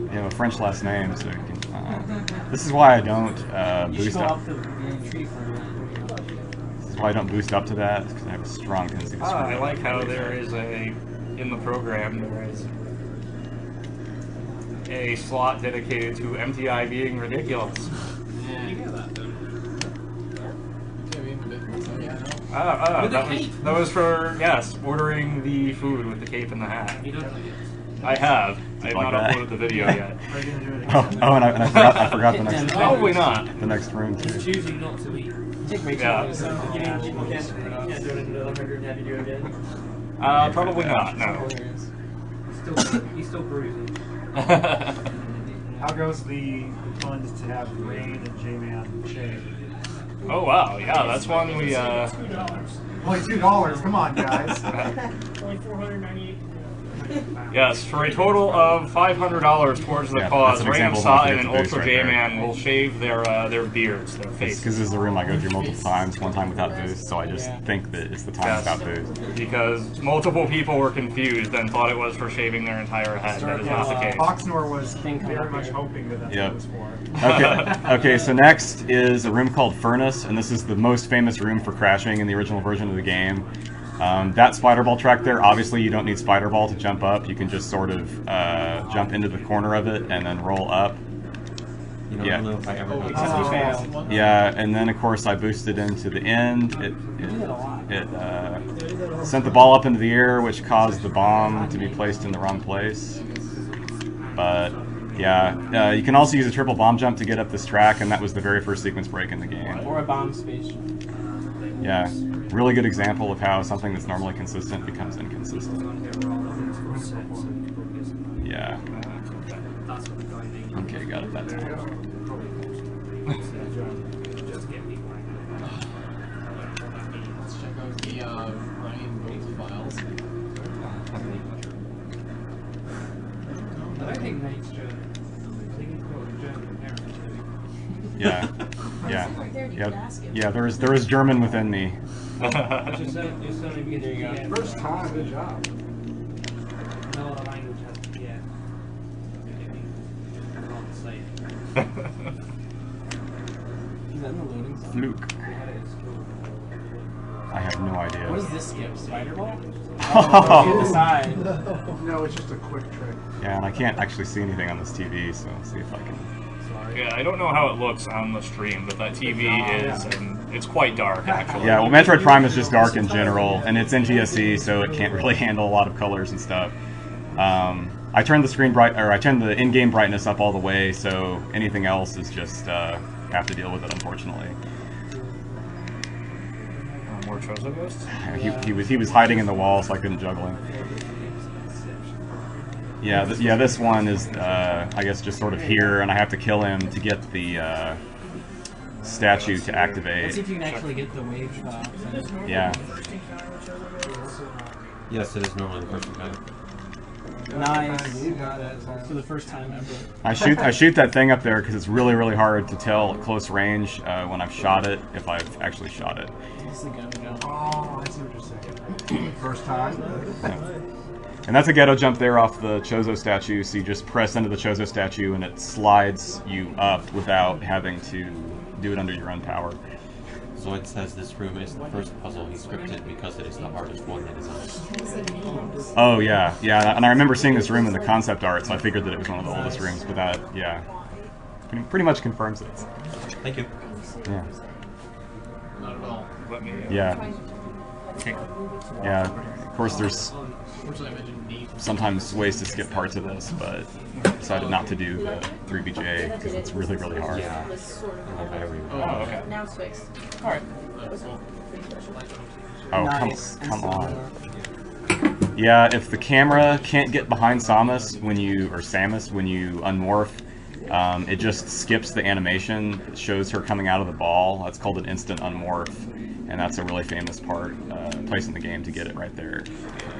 You have a French last name, so you can. This is why I don't boost up. This is why I don't boost up to that, because I have a strong tendency to screw I up. like how there is a in the program there is a slot dedicated to MTI being ridiculous. That was for, yes, ordering the food with the cape and the hat. I have. I have Like not that? uploaded the video yet. And I forgot the next Probably not. the next room too. Choosing not to eat. Take way too Yeah. long. So getting people can't do it another 100 and have you do it again. Probably not, no. He's still bruising. How goes the funds to have Rain and J-Man shave? Oh wow, yeah, that's one we Only $2. Come on, guys. Only $498. yes, for a total of $500 towards the Yeah, cause, that's an Ram example of Sutton what and we have to Ultra boost right J-Man will shave their beards, their faces. Because this is a room I go through multiple times, one time without boost, so I just think that it's the time Yes. without boost. Because multiple people were confused and thought it was for shaving their entire head. That is not the case. Oxnor was very much hoping that that's what Yep. it was for. Okay, so next is a room called Furnace, and this is the most famous room for crashing in the original version of the game. That spider ball track there, obviously you don't need spider ball to jump up. You can just sort of jump into the corner of it and then roll up. You know, I Yeah. don't know if I ever noticed Except you that. fail. Yeah, and then of course I boosted into the end. It sent the ball up into the air, which caused the bomb to be placed in the wrong place. But yeah, you can also use a triple bomb jump to get up this track, and that was the very first sequence break in the game. Or a bomb space. Yeah, really good example of how something that's normally consistent becomes inconsistent. Yeah. Okay, got it that time. Let's check out the Ryan Bolt files. I don't think Nate's German. I think he's got German parents. Yeah, yeah. There is German within me. You're certainly beginning to get First time, good job. no other language has yet. I can't say it. Is that in the loading zone? Fluke. We had it at school. I have no idea. What is this skip? Spider ball? Oh. To the side. No, it's just a quick trick. Yeah, and I can't actually see anything on this TV, so let's see if I can. Yeah, I don't know how it looks on the stream, but that TV is, and it's quite dark, actually. Yeah, well, Metroid Prime is just dark in general, and it's NTSC, so it can't really handle a lot of colors and stuff. I turned the screen I turned the in-game brightness up all the way, so anything else is just have to deal with it, unfortunately. More Chozo Ghosts? He was hiding in the wall, so I couldn't juggle him. Yeah, this one is, I guess, just sort of here, and I have to kill him to get the statue to activate. Let's see if you can actually get the wave. Yeah. Yes, it is normally the first encounter. Nice. You got it. For the first time ever. I shoot that thing up there because it's really, really hard to tell at close range when I've shot it, if I've actually shot it. This is a good jump. Oh, I see what you're saying. First time. Yeah. And that's a ghetto jump there off the Chozo statue, so you just press into the Chozo statue and it slides you up without having to do it under your own power. Zoid says this room is the first puzzle he scripted because it is the hardest one that is on. Oh yeah, and I remember seeing this room in the concept art, so I figured that it was one of the oldest rooms, but that, yeah, pretty much confirms it. Thank you. Yeah. Not at all. Yeah. Yeah, of course there's sometimes ways to skip parts of this, but I decided not to do the 3BJ because it's really, really hard. Yeah. Oh, okay. Now it's fixed. Alright. Oh, Nice. come on. Yeah, if the camera can't get behind Samus when you unmorph, it just skips the animation. It shows her coming out of the ball. That's called an instant unmorph, and that's a really famous place in the game to get it right there.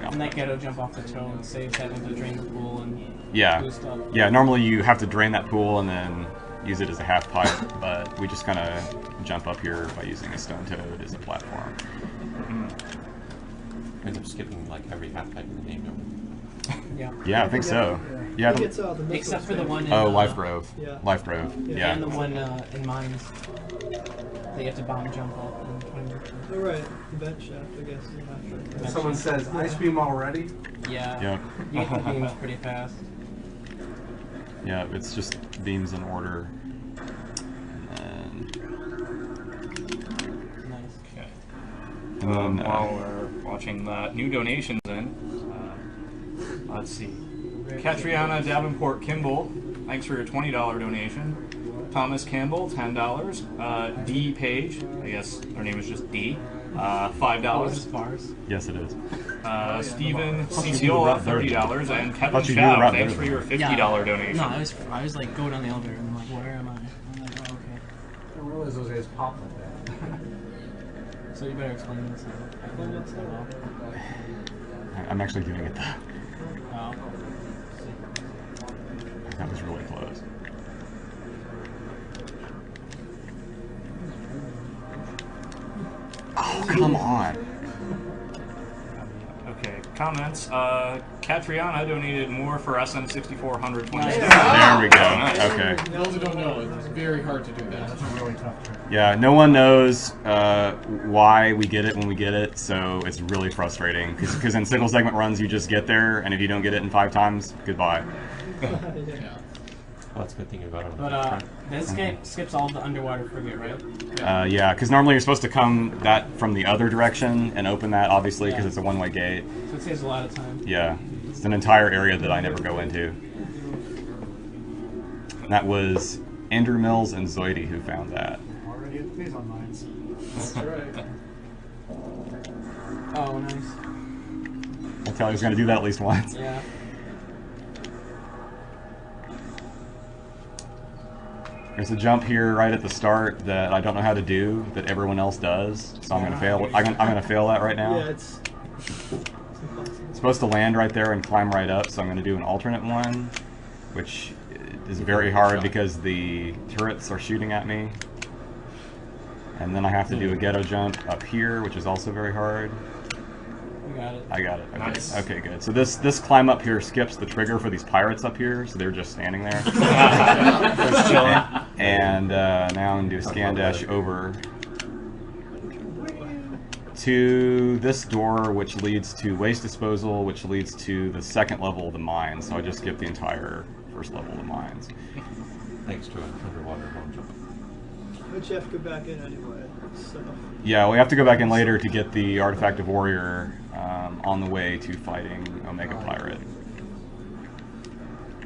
And that ghetto jump off the Toad saves having to drain the pool and boost up. Yeah, normally you have to drain that pool and then use it as a half pipe, but we just kind of jump up here by using a stone toad as a platform. End up skipping like every half pipe in the game, don't we? Yeah, I think so. Yeah, except for the one in Life Grove. Yeah. Life Grove. Yeah. And the one in Mines. They have to bomb jump up and climb up. Oh, right. The vent shaft, I guess. Is not Someone says, ice beam already? Yeah. Yeah. You get the beams pretty fast. Yeah, it's just beams in order. And then... Nice. Okay. And then, While we're watching that, new donations in. Let's see. Catriana Davenport Kimball, thanks for your $20 donation. Thomas Campbell, $10. D Page, I guess her name is just D, $5. Bars. yes, it is. Stephen Ceciola, $30, and Kevin Thought you knew Chow, about thanks that. for your $50 donation. No, I was like, go down the elevator, and I'm like, where am I? I'm like, oh, okay. I didn't realize those guys pop like that. So you better explain this now. I'm actually doing it though. Oh. That was really close. Oh, come on. Okay, comments. Catriana donated more for SM6400 There we go. Okay. For those who don't know, it's very hard to do that. That's a really tough trick. Yeah, no one knows why we get it when we get it, so it's really frustrating. Because in single segment runs, you just get there, and if you don't get it in 5 times, goodbye. Yeah. Well, that's a good thing about it. But this game skips all the underwater frigate, right? Yeah, because normally you're supposed to come that from the other direction and open that, obviously, because it's a one-way gate. So it saves a lot of time. Yeah, it's an entire area that I never go into. And that was Andrew Mills and Zoidy who found that. Already at the phase on mines. That's right. Oh, nice. I'll tell you, he's going to do that at least once. Yeah. There's a jump here right at the start that I don't know how to do that everyone else does, so I'm going to fail. I'm going to fail that right now. Yeah, it's It's supposed to land right there and climb right up, so I'm going to do an alternate one, which is very hard because the turrets are shooting at me. And then I have to do a ghetto jump up here, which is also very hard. You got it. I got it. Okay. Nice. Okay, good. So this climb up here skips the trigger for these pirates up here, so they're just standing there. Just chilling. And now I'm going to do a scan dash over to this door, which leads to waste disposal, which leads to the second level of the mine. So I just skip the entire first level of the mines. Thanks to an underwater long jump. but you have to go back in anyway. So Yeah, we have to go back in later to get the Artifact of Warrior on the way to fighting Omega Pirate.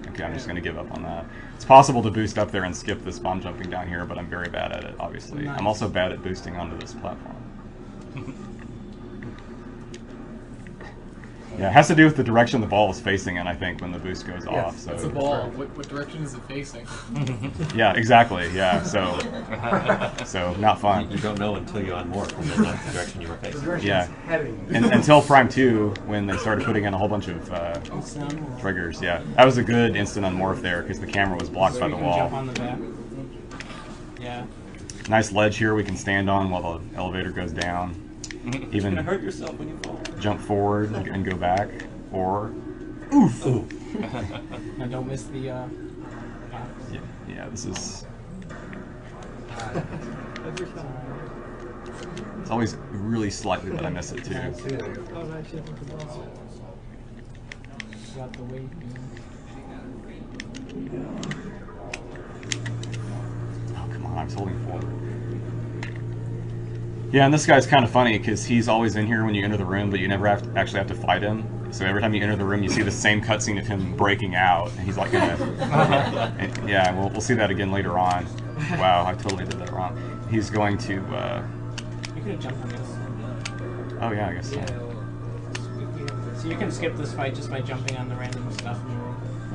Okay, I'm just going to give up on that. It's possible to boost up there and skip this bomb jumping down here, but I'm very bad at it, obviously. Nice. I'm also bad at boosting onto this platform. Yeah, it has to do with the direction the ball is facing in, I think, when the boost goes off. So It's a ball. What direction is it facing? Yeah, exactly. Yeah, so not fun. You don't know until you unmorph, and then that's the direction you were facing. Yeah, until Prime 2, when they started putting in a whole bunch of triggers. Yeah, that was a good instant unmorph there because the camera was blocked by the You can jump wall. on the back. Yeah. Nice ledge here we can stand on while the elevator goes down. You're gonna hurt yourself when you fall. Jump forward and go back, or oof. Now don't miss the. Yeah, this is. every time. It's always really slightly that I miss it too. Oh, nice. You have to ball. Got the weight. Oh, come on, I was holding forward. Yeah, and this guy's kind of funny because he's always in here when you enter the room, but you never actually have to fight him. So every time you enter the room, you see the same cutscene of him breaking out, and he's like gonna. And yeah, we'll see that again later on. Wow, I totally did that wrong. He's going to. You could have jumped on this. Oh yeah, I guess so. So you can skip this fight just by jumping on the random stuff.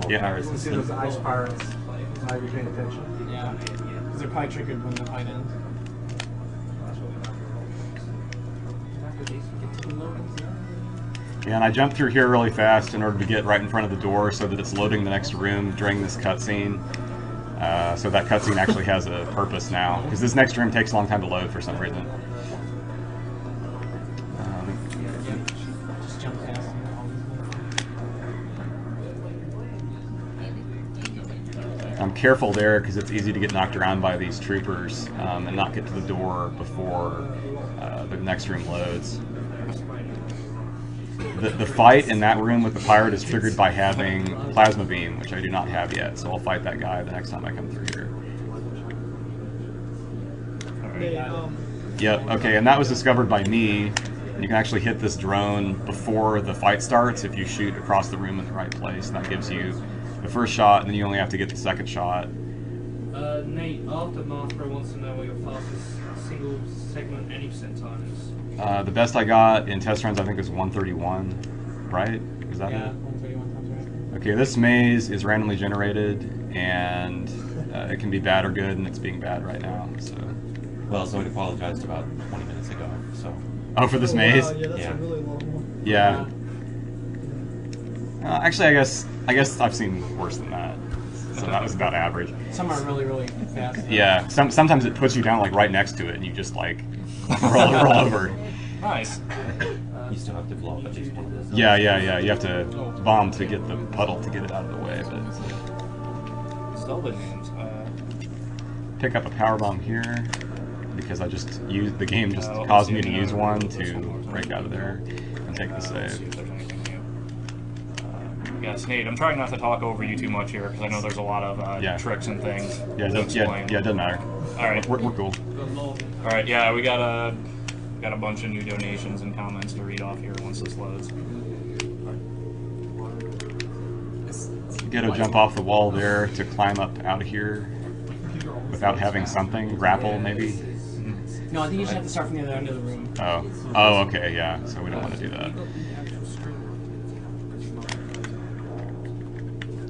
Yeah. You can see those ice pirates. Now you're paying attention. Yeah. Because they're probably triggered when the fight ends. Yeah, and I jumped through here really fast in order to get right in front of the door so that it's loading the next room during this cutscene. So that cutscene actually has a purpose now, because this next room takes a long time to load for some reason. Just jump past I'm careful there because it's easy to get knocked around by these troopers and not get to the door before the next room loads. the fight in that room with the pirate is triggered by having plasma beam, which I do not have yet. So I'll fight that guy the next time I come through here. Yep. Okay, and that was discovered by me. You can actually hit this drone before the fight starts if you shoot across the room in the right place. And that gives you the first shot, and then you only have to get the second shot. Nate, Aftermath wants to know what your fastest single segment any percent time is. The best I got in test runs, I think, is 131. Right? Is that it? 131 sounds right. Okay, this maze is randomly generated, and it can be bad or good, and it's being bad right now. So. Well, somebody apologized about 20 minutes ago, so. Oh, for this maze? Wow, yeah, that's a really long one. Yeah. Actually, I guess I've seen worse than that. So that was about average. Some are really, really fast. Yeah. Sometimes it puts you down like right next to it, and you just like roll over. Nice. You still have to blow up at least one of those. Yeah. You have to bomb to get the puddle to get it out of the way. But Zelda names. pick up a power bomb here because I just used the game just caused me to use one to break out of there and take the save. Yes, Nate, I'm trying not to talk over you too much here because I know there's a lot of tricks and things. Yeah, it doesn't matter. All right, we're cool. All right, yeah, we got a bunch of new donations and comments to read off here once this loads. Get a jump off the wall there to climb up out of here without having something grapple maybe. No, I think you just have to start from the other end of the room. Oh, okay, yeah. So we don't want to do that.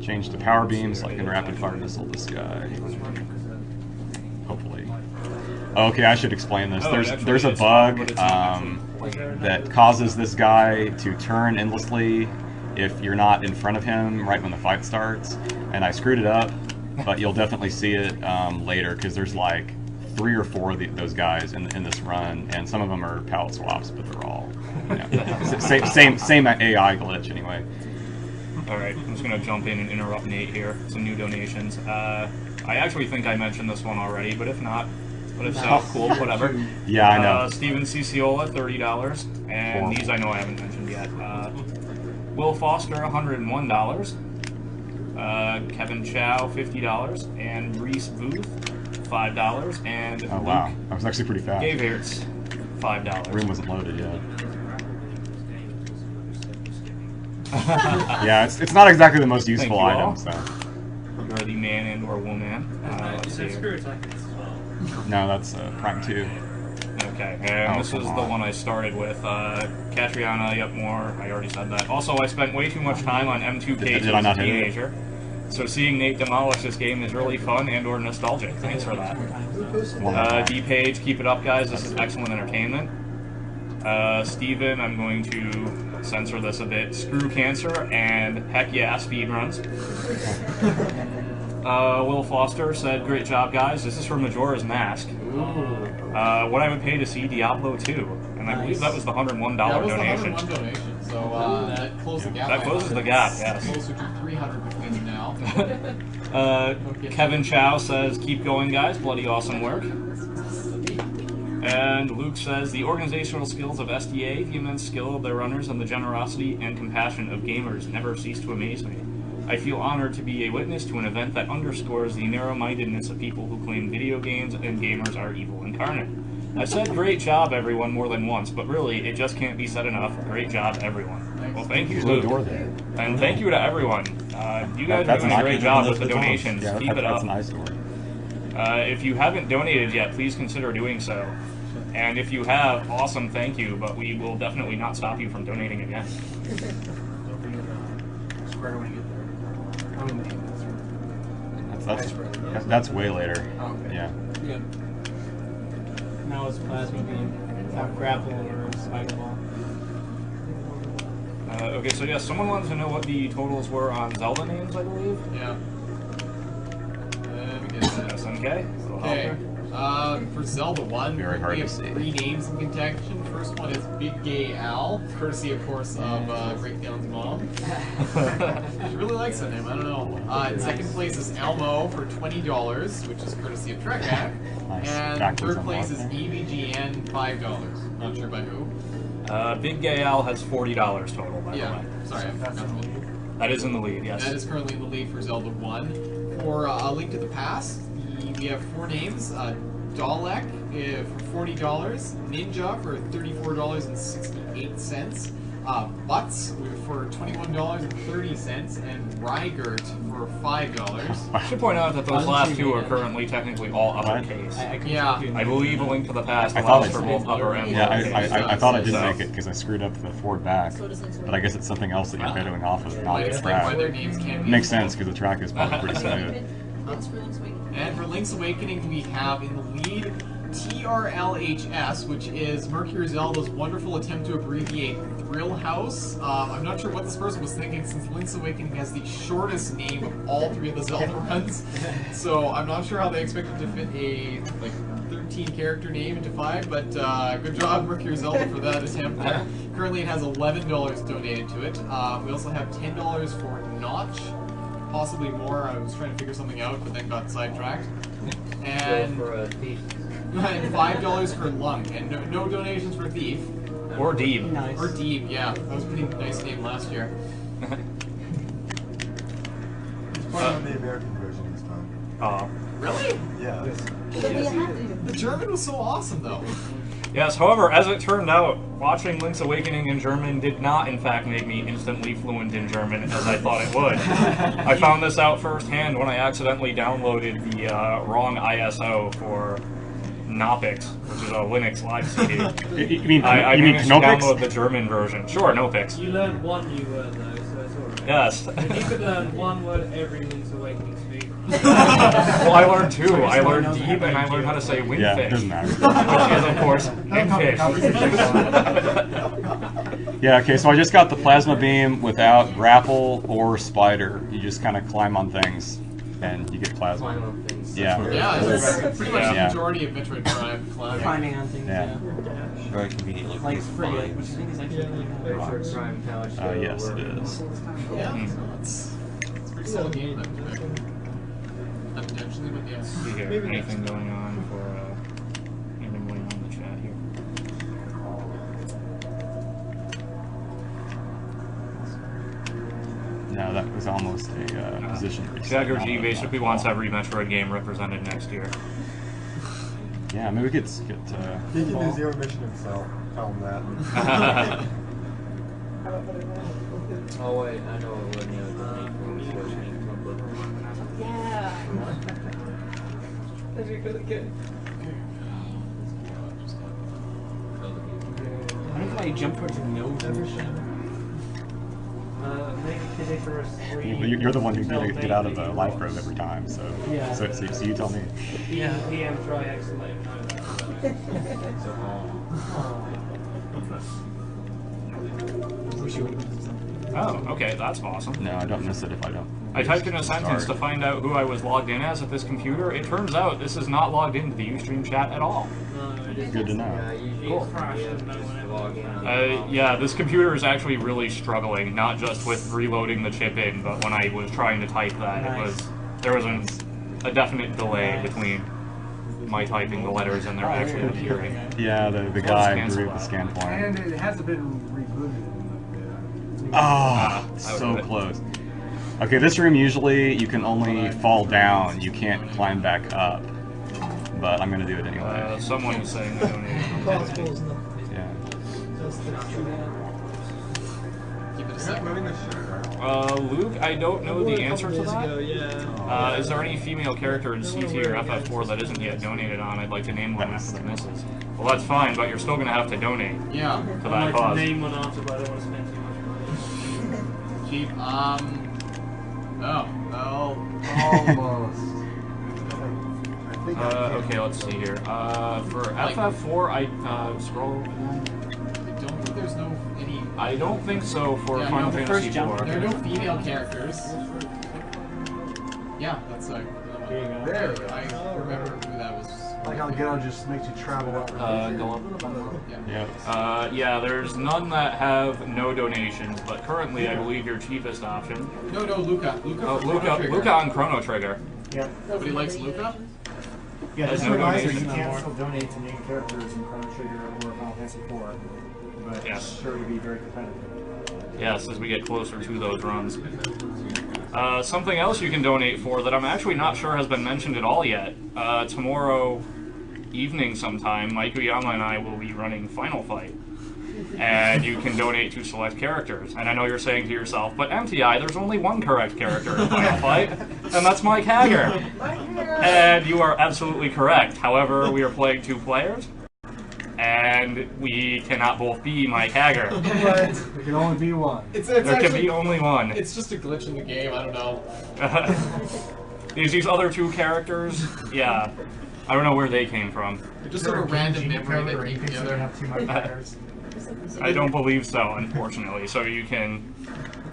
Change to power beam so I can rapid fire missile this guy. Hopefully. Okay, I should explain this. There's a bug that causes this guy to turn endlessly if you're not in front of him right when the fight starts. And I screwed it up, but you'll definitely see it later because there's like 3 or 4 of those guys in this run, and some of them are palette swaps, but they're all same AI glitch anyway. Alright, I'm just going to jump in and interrupt Nate here. Some new donations. I actually think I mentioned this one already, but if not, but if so, cool, whatever. Yeah, I know. Steven Ciciola, $30, and these I know I haven't mentioned yet. Will Foster, $101. Kevin Chow, $50, and Reese Booth, $5, and oh wow, that was actually pretty fast. Dave Hertz, $5. Room wasn't loaded yet. Yeah, it's not exactly the most useful item. So. You're the man and or woman. Let's see. No, that's Prime 2. Okay, and this is the one I started with. Catriona, yep, more. I already said that. Also, I spent way too much time on M2K as a teenager. So seeing Nate demolish this game is really fun and or nostalgic. Thanks for that. D-Page, keep it up, guys. This is excellent entertainment. Steven, I'm going to censor this a bit. Screw cancer and heck yeah, speedruns. Will Foster said, great job, guys. This is for Majora's Mask. What I would pay to see Diablo 2. And I believe that was the $101 donation. That was the $101 donation, so that closed the gap. That closes the gap, yes. Closer to 300 between them now. Kevin Chow says, keep going, guys. Bloody awesome work. And Luke says, the organizational skills of SDA, the immense skill of their runners, and the generosity and compassion of gamers never cease to amaze me. I feel honored to be a witness to an event that underscores the narrow-mindedness of people who claim video games and gamers are evil incarnate. I've said great job, everyone, more than once, but really, it just can't be said enough. Great job, everyone. Well, thank you, Luke. And thank you to everyone. You guys are doing a great job with the donations. Keep it up. That's a nice door. If you haven't donated yet, please consider doing so. And if you have, awesome, thank you, but we will definitely not stop you from donating again. That's way later. Yeah. Now it's plasma beam, not grapple or spider ball. Okay, so yeah, someone wanted to know what the totals were on Zelda names, I believe. Yeah. Let me get that. SNK. Okay. For Zelda 1, Very hard we have to see. 3 names in contention. First one is Big Gay Al, courtesy, of course, of Breakdown's mom. She really likes that name, I don't know. In second place is Elmo for $20, which is courtesy of Trekback. Nice. And third place is EVGN, $5. Not sure by who. Big Gay Al has $40 total, by the Yeah, way. sorry, I forgot to mention. That is in the lead, yes. That is currently in the lead for Zelda 1. For A Link to the Past, we have 4 names. Dalek for $40, Ninja for $34.68, Butts for $21.30, and Rygert for $5. I should point out that those last two are currently technically all uppercase. Yeah. I believe A Link to the Past I thought allows for both upper and Yeah, lowercase. I thought I did So- make it because I screwed up the forward back. But I guess it's something else that you're videoing off of, not Might the explain why track. their names can't be Makes sense because the track is probably pretty smooth. And for Link's Awakening, we have in the lead TRLHS, which is Mercury Zelda's wonderful attempt to abbreviate Thrill House. I'm not sure what this person was thinking, since Link's Awakening has the shortest name of all 3 of the Zelda runs. So I'm not sure how they expected to fit a 13-character name into 5, but good job, Mercury Zelda, for that attempt. Currently, it has $11 donated to it. We also have $10 for Notch. Possibly more. I was trying to figure something out, but then got sidetracked. And $5 for Lunk, and no donations for Thief. Or Deeb. Nice. Or Deeb, yeah. That was a pretty nice name last year. It's part of the American version this time. Really? Yeah. The German was so awesome, though. Yes, however, as it turned out, watching Link's Awakening in German did not, in fact, make me instantly fluent in German as I thought it would. I found this out firsthand when I accidentally downloaded the wrong ISO for Nopix, which is a Linux live CD. You mean I managed to Nopix? download the German version. Sure, Nopix. You learned one new word though, so it's alright. Yes. If you could learn one word every Link's Awakening speak. Well, I learned 2. I learned Deeb and I learned how to say windfish. Yeah, it doesn't matter. Which is, of course, windfish. Yeah, okay, so I just got the plasma beam without grapple or spider. You just kind of climb on things and you get plasma. Climb on things. Yeah. Yeah, that's pretty much the Yeah. majority of Metroid Prime climbing. Climbing on things, Yeah. Very convenient. Like free, which I think is actually really nice. Metroid Prime Power Show. Yes, it is. Yeah, so it's a pretty solid game. Unintentionally, but yes. See here, anything going on for anything going on in the chat here? No, that was almost a position. Jagger G basically wants every Metroid game represented next year. Yeah, maybe we could get. He can do Zero Mission himself. Tell him that. Oh wait, I know it wasn't the Yeah. That'd be really good. I don't know why you jump towards the nose every shot. Make Kiddicarus 3. You're the one who get out of a life grove every time, so Yeah. so you tell me. PM try excellent. Oh, okay, that's awesome. No, I don't miss it if I don't. I typed in a sentence to find out who I was logged in as at this computer. It turns out this is not logged into the Ustream chat at all. Good to know. Yeah, usually Cool. log in on Yeah, this computer is actually really struggling, not just with reloading the chip in, but when I was trying to type that, there was a definite delay between my typing the letters and their actually appearing. Yeah, the guy drew the scan point. And it hasn't been rebooted. Oh, so close. Okay, this room usually you can only fall down, you can't climb back up. But I'm gonna do it anyway. Someone is saying they donated. Yeah. Give it a second. Luke, I don't know the answer to that. Yeah. Is there any female character in CT or FF4 that isn't yet donated on? I'd like to name one after the misses. Well, that's fine, but you're still going to have to donate. Yeah. To I'd that like cause. to name one after, but I don't want to spend too much money. Cheap. Oh, well. Almost. Okay, let's see here. For FF4, I scroll. I don't think there's no any. I don't think so for Yeah, Final no, the Fantasy first jump, IV. there are no female characters. Yeah, that's There you go. There we go. I remember who that was. Like how Ghetto just makes you travel up. Go up. Yeah. Yeah, there's none that have no donations, but currently I believe your cheapest option. No, Luca. Oh, for Chrono Trigger. Luca on Chrono Trigger. Yeah. Nobody likes Luca? Yeah, There's just no a reminder, you donation can't anymore. still donate to name characters in Chrono Trigger or Final Fantasy IV. but Yes. it's sure to be very competitive. Yes, as we get closer to those runs. Something else you can donate for that I'm actually not sure has been mentioned at all yet. Tomorrow evening sometime, Mike Uyama and I will be running Final Fight. And you can donate to select characters. And I know you're saying to yourself, but MTI, there's only one correct character in Final Fight, and that's Mike Hager. And you are absolutely correct. However, we are playing 2 players, and we cannot both be Mike Hager. There can only be one. There can be only one. It's just a glitch in the game, I don't know. These other 2 characters, yeah. I don't know where they came from. They're just sort of random memory that came together. I don't believe so, unfortunately. So you can...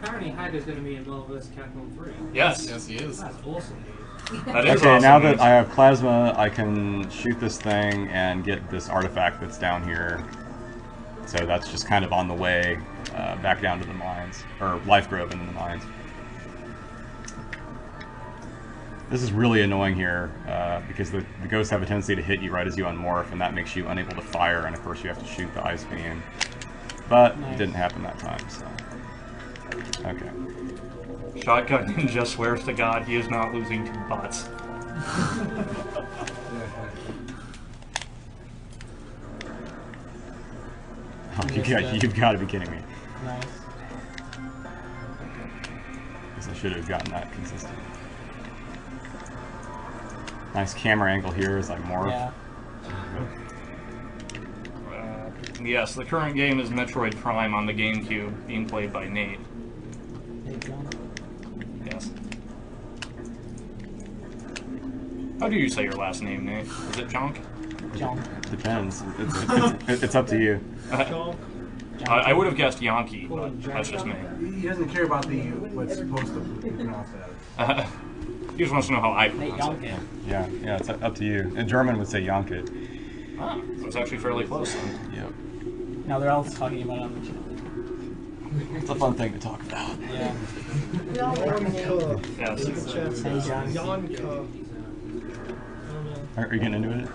Apparently Hager's going to be in Marvel vs. Capcom 3. Yes. Yes, he is. That's awesome. That is okay, awesome now news. that I have plasma, I can shoot this thing and get this artifact that's down here. So that's just kind of on the way back down to the mines, or Life Grove into the mines. This is really annoying here, because the ghosts have a tendency to hit you right as you unmorph, and that makes you unable to fire, and of course you have to shoot the ice beam. But it didn't happen that time, so... Okay. Shotgun Ninja swears to God he is not losing to bots. Oh, you've got to be kidding me. Nice. Guess I should have gotten that consistent. Nice camera angle here as I morph. Yeah. Yes, the current game is Metroid Prime on the GameCube, being played by Nate. Yes. How do you say your last name, Nate? Is it Jonk? Jonk. Depends. It's up to you. I would have guessed Yankee, but that's just me. He doesn't care about what's supposed to be pronounced as. He just wants to know how I pronounce it. Yeah, it's up to you. In German would say Janke. Ah, so it's actually fairly close then. Yep. Now they're all talking about it on the channel. It's a fun thing to talk about. Yeah. Yes. Hey, John. Are you getting into it?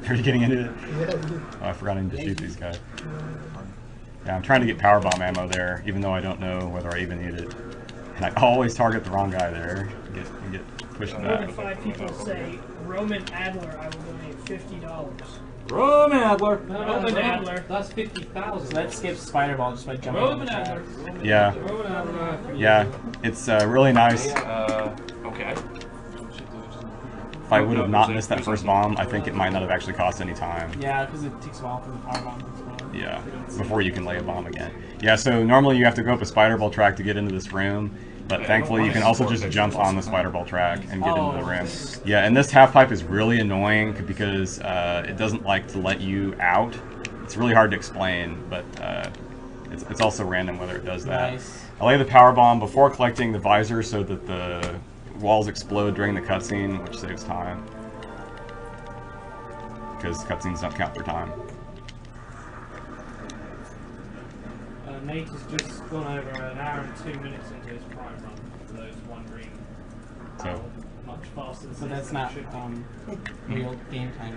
Are you getting into it? Oh, I forgot I need to shoot these guys. Yeah, I'm trying to get power bomb ammo there, even though I don't know whether I even need it. And I always target the wrong guy there and get pushed More back. than 5 people say, Roman Adler, I will donate $50. Roman Adler! Roman Adler. That's 50,000. So that skips Spider-Ball just by jumping on the Roman track. Adler. Yeah. Roman Adler. Yeah, it's really nice. Okay. If I would have not missed that first bomb, I think it might not have actually cost any time. Yeah, because it takes a while for the power bomb to explode. Yeah, before you can lay a bomb again. Yeah, so normally you have to go up a spider ball track to get into this room, but thankfully you can also just jump on the spider ball track and get into the room. Yeah, and this half pipe is really annoying because it doesn't like to let you out. It's really hard to explain, but it's also random whether it does that. Nice. I lay the power bomb before collecting the visor so that the walls explode during the cutscene, which saves time. Because cutscenes don't count for time. Nate has just gone over an hour and 2 minutes into his prime run, for those wondering So, much faster than So that's not real game time.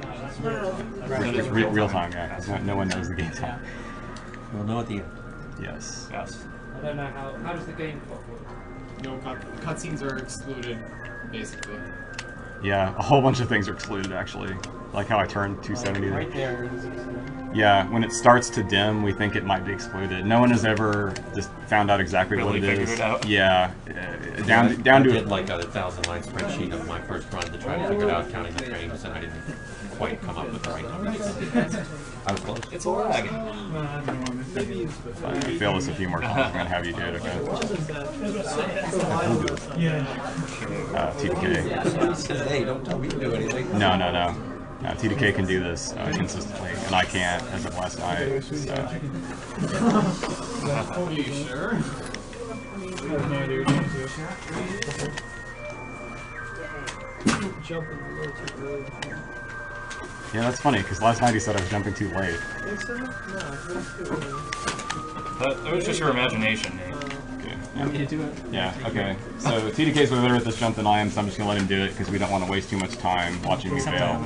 No, that's real time. it's real time, yeah. 'Cause no one knows the game time. We'll know at the end. Yes. Yes. I don't know how does the game clock work? No, cutscenes are excluded, basically. Yeah, a whole bunch of things are excluded actually. Like how I turned 270 Right there is excluded. Yeah, when it starts to dim, we think it might be excluded. No one has ever just found out exactly what it figured is. it out. Yeah, I to did like a 1,000-line spreadsheet of my first run to try to figure it out, counting the frames, and I didn't quite come up with the right number. I was close. It's a lag. If I fail this a few more times, I'm gonna have you do it, okay? TDK. Hey, don't tell me to do anything. No. TDK can do this consistently, and I can't as of last night. So. Are you sure? Jumping a little too early. Yeah, that's funny, because last night he said I was jumping too late. Think so? No, it was too early. That was just your imagination, Nate. Okay. Want me to do it? Yeah, okay. So TDK's better at this jump than I am, so I'm just going to let him do it, because we don't want to waste too much time watching me fail.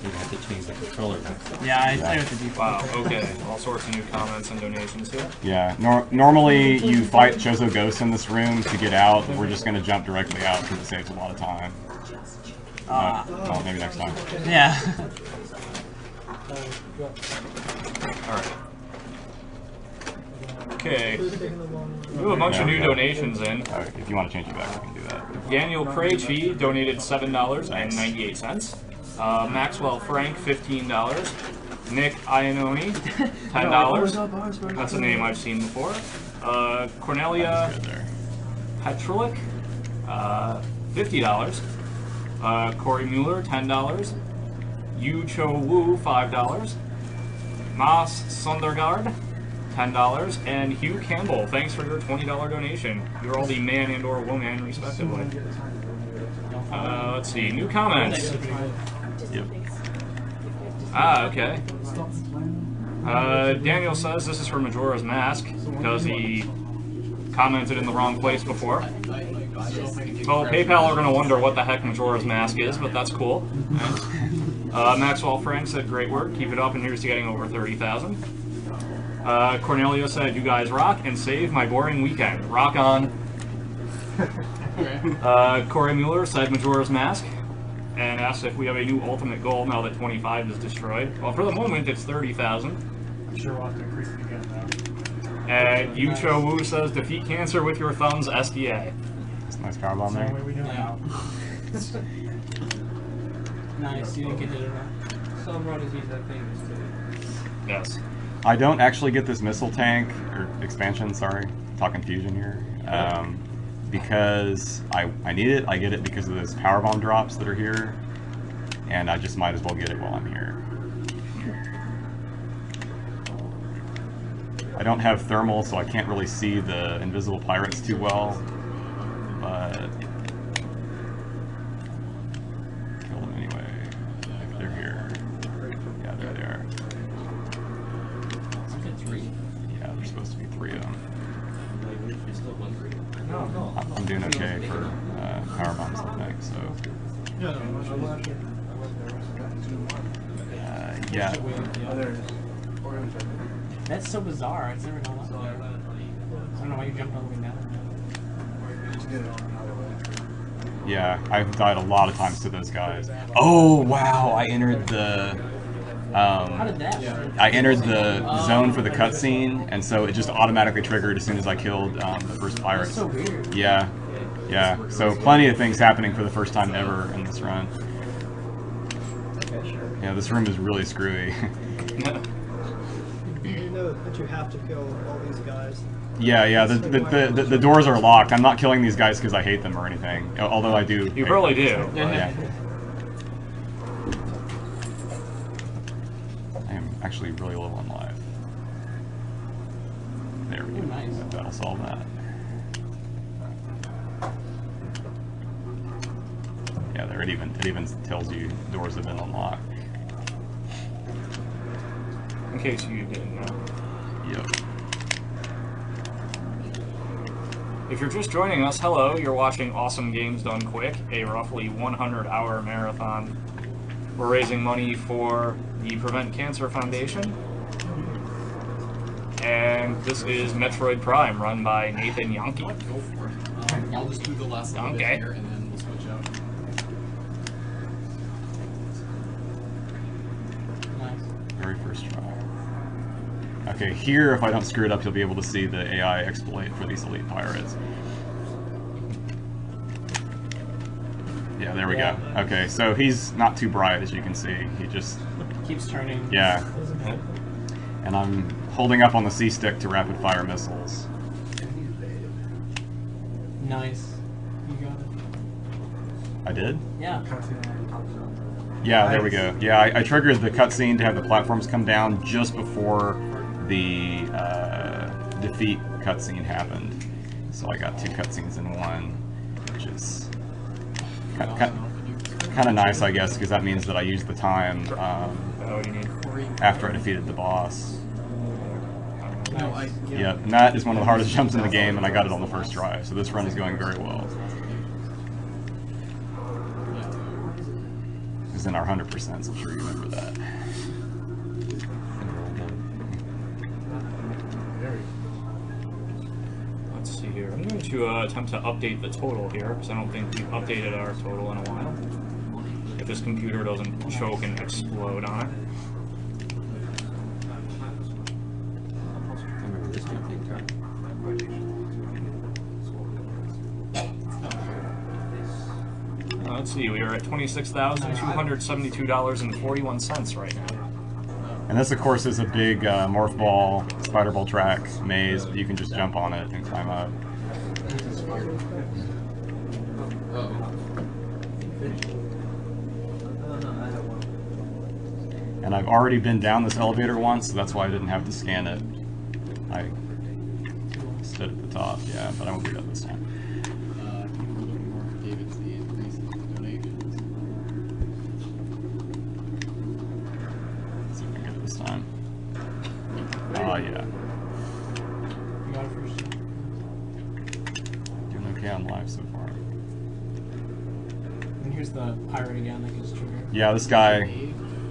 You have to change the controller. Yeah, I play with the default. Wow, okay. All sorts of new comments and donations here. Yeah, normally you fight Chozo Ghost in this room to get out. We're just going to jump directly out because it saves a lot of time. Well, maybe next time. Yeah. Alright. Okay. We have a bunch of new donations in. If you want to change it back, you can do that. Daniel Krejci donated $7.98. Maxwell Frank, $15. Nick Iannoni, $10. That's a name I've seen before. Cornelia Petrulik, $50. Corey Mueller, $10. Yu Cho Wu, $5. Mas Sundergaard, $10. And Hugh Campbell, thanks for your $20 donation. You're all the man and or woman, respectively. Let's see, new comments. Yep. Ah, okay. Daniel says this is for Majora's Mask, because he commented in the wrong place before. Well, PayPal are going to wonder what the heck Majora's Mask is, but that's cool. Maxwell Frank said, great work, keep it up, and here's to getting over 30,000. Cornelio said, you guys rock, and save my boring weekend. Rock on. Corey Mueller said Majora's Mask, and asked if we have a new ultimate goal now that 25 is destroyed. Well, for the moment, it's 30,000. I'm sure we'll have to increase it again, though. And Yu Cho Wu says, defeat cancer with your thumbs, SDA. That's a nice powerbomb there. That's the way we do it now. Nice, you didn't get it right. Some riders use their fingers too. Yes. I don't actually get this missile tank, or expansion, sorry, talking fusion here, because I need it. I get it because of those powerbomb drops that are here, and I just might as well get it while I'm here. I don't have thermal, so I can't really see the invisible pirates too well, but kill them anyway, if they're here. Yeah, there they are. Yeah, there's supposed to be 3 of them. I'm doing okay for power bombs, I think, so. Yeah. That's so bizarre. It's never gone up there. I don't know why you jumped all the way down. Yeah, I've died a lot of times to those guys. Oh wow! I entered the. How did that? I entered the zone for the cutscene, and so it just automatically triggered as soon as I killed the first pirates. That's so weird. Yeah, yeah. So plenty of things happening for the first time ever in this run. Yeah, this room is really screwy. You know that you have to kill all these guys. Yeah. The doors are locked. I'm not killing these guys because I hate them or anything. Although I do. You probably do. Yeah. I am actually really low on life. There we go. Nice. That'll solve that. Yeah, there it even tells you doors have been unlocked. In case you didn't know. Yep. If you're just joining us, hello, you're watching Awesome Games Done Quick, a roughly 100-hour marathon. We're raising money for the Prevent Cancer Foundation. And this is Metroid Prime, run by Nathan Yankee. Go for it. I'll just do the last little bit here, and then we'll switch out. Very first try. Okay, here, if I don't screw it up, you'll be able to see the AI exploit for these elite pirates. Yeah, there we go. Okay, so he's not too bright, as you can see. He just keeps turning. Yeah. And I'm holding up on the C stick to rapid fire missiles. Nice. You got it. I did? Yeah. Yeah, there we go. Yeah, I triggered the cutscene to have the platforms come down just before the defeat cutscene happened. So I got 2 cutscenes in one, which is kind of nice, I guess, because that means that I used the time after I defeated the boss. Yep, and that is one of the hardest jumps in the game, and I got it on the first try, so this run is going very well. is in our 100%, so I'm sure you remember that. Let's see here. I'm going to attempt to update the total here, because I don't think we've updated our total in a while. If this computer doesn't choke and explode on it. I remember this campaign card. Let's see, we are at $26,272.41 right now. And this, of course, is a big morph ball, spider ball track maze, but you can just jump on it and climb up. And I've already been down this elevator once, so that's why I didn't have to scan it. I stood at the top, yeah, but I won't do that this time. Let's see if I can get it this time. Oh, yeah. You got it first. Doing okay on live so far. And here's the pirate again that gets triggered. Yeah, this guy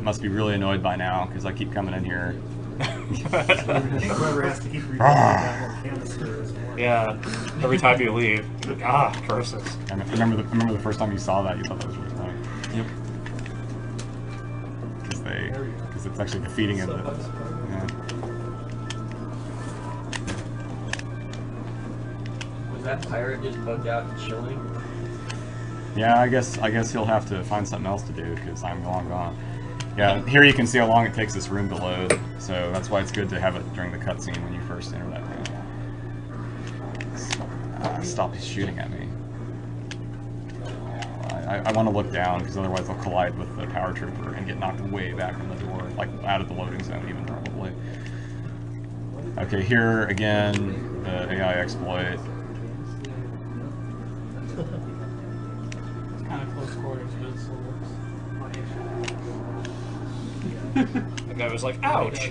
must be really annoyed by now, because I keep coming in here. Whoever has to keep rebuilding that little canister is more. Yeah, every time you leave, you're like, ah, curses. I remember the first time you saw that, you thought that was really funny. Yep. Because it's actually defeating him. Yeah. Was that pirate just bugged out and chilling? Yeah, I guess he'll have to find something else to do because I'm long gone. Yeah, here you can see how long it takes this room to load, so that's why it's good to have it during the cutscene when you first enter that room. Stop shooting at me. I want to look down because otherwise I'll collide with the power trooper and get knocked way back from the door, like out of the loading zone even probably. Okay, here again, the AI exploit. It's kind of close quarters, but it still works. The guy was like, ouch!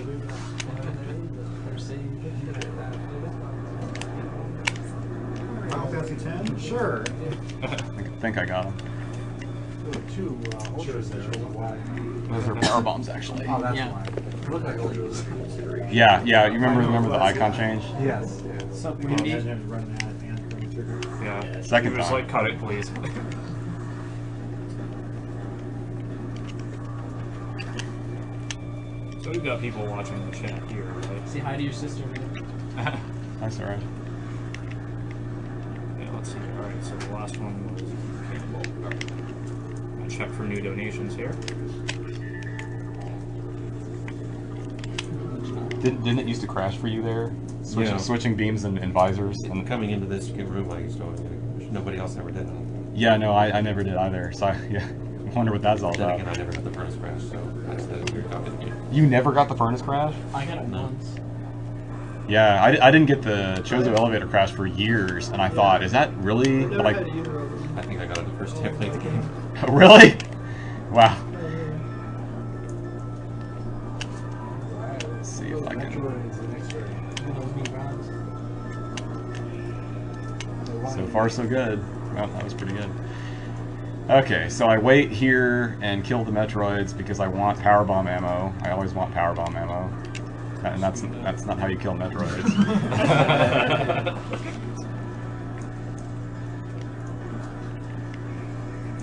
Final Fantasy 10? Sure. I think I got him. Two holsters there. Those are power bombs, actually. Oh, that's Yeah. why. It looked like holsters. Yeah. You remember the icon change? Yes. So, We can imagine run that and Chrono Trigger. Yeah. Second He was time. like, cut it, please. So we've got people watching the chat here, right? say hi to your sister. That's alright. Yeah, let's see. Alright, so the last one was Campbell. I'll check for new donations here. Didn't it used to crash for you there? Yeah. Switching beams and visors? And coming into this room, I used to always get, nobody else ever did. Yeah, no, I never did either. So I wonder what that's all Then about. again, I never got the furnace crash, so that's the weird copy of the game. You never got the furnace crash? I got it once. Yeah, I didn't get the Chozo elevator crash for years, and I thought, is that really Never like? had either of them. I think I got it the first day I played the game. Really? Wow. Let's see if I can. So far, so good. Well, that was pretty good. Okay, so I wait here and kill the Metroids because I want powerbomb ammo. I always want powerbomb ammo. And that's not how you kill Metroids.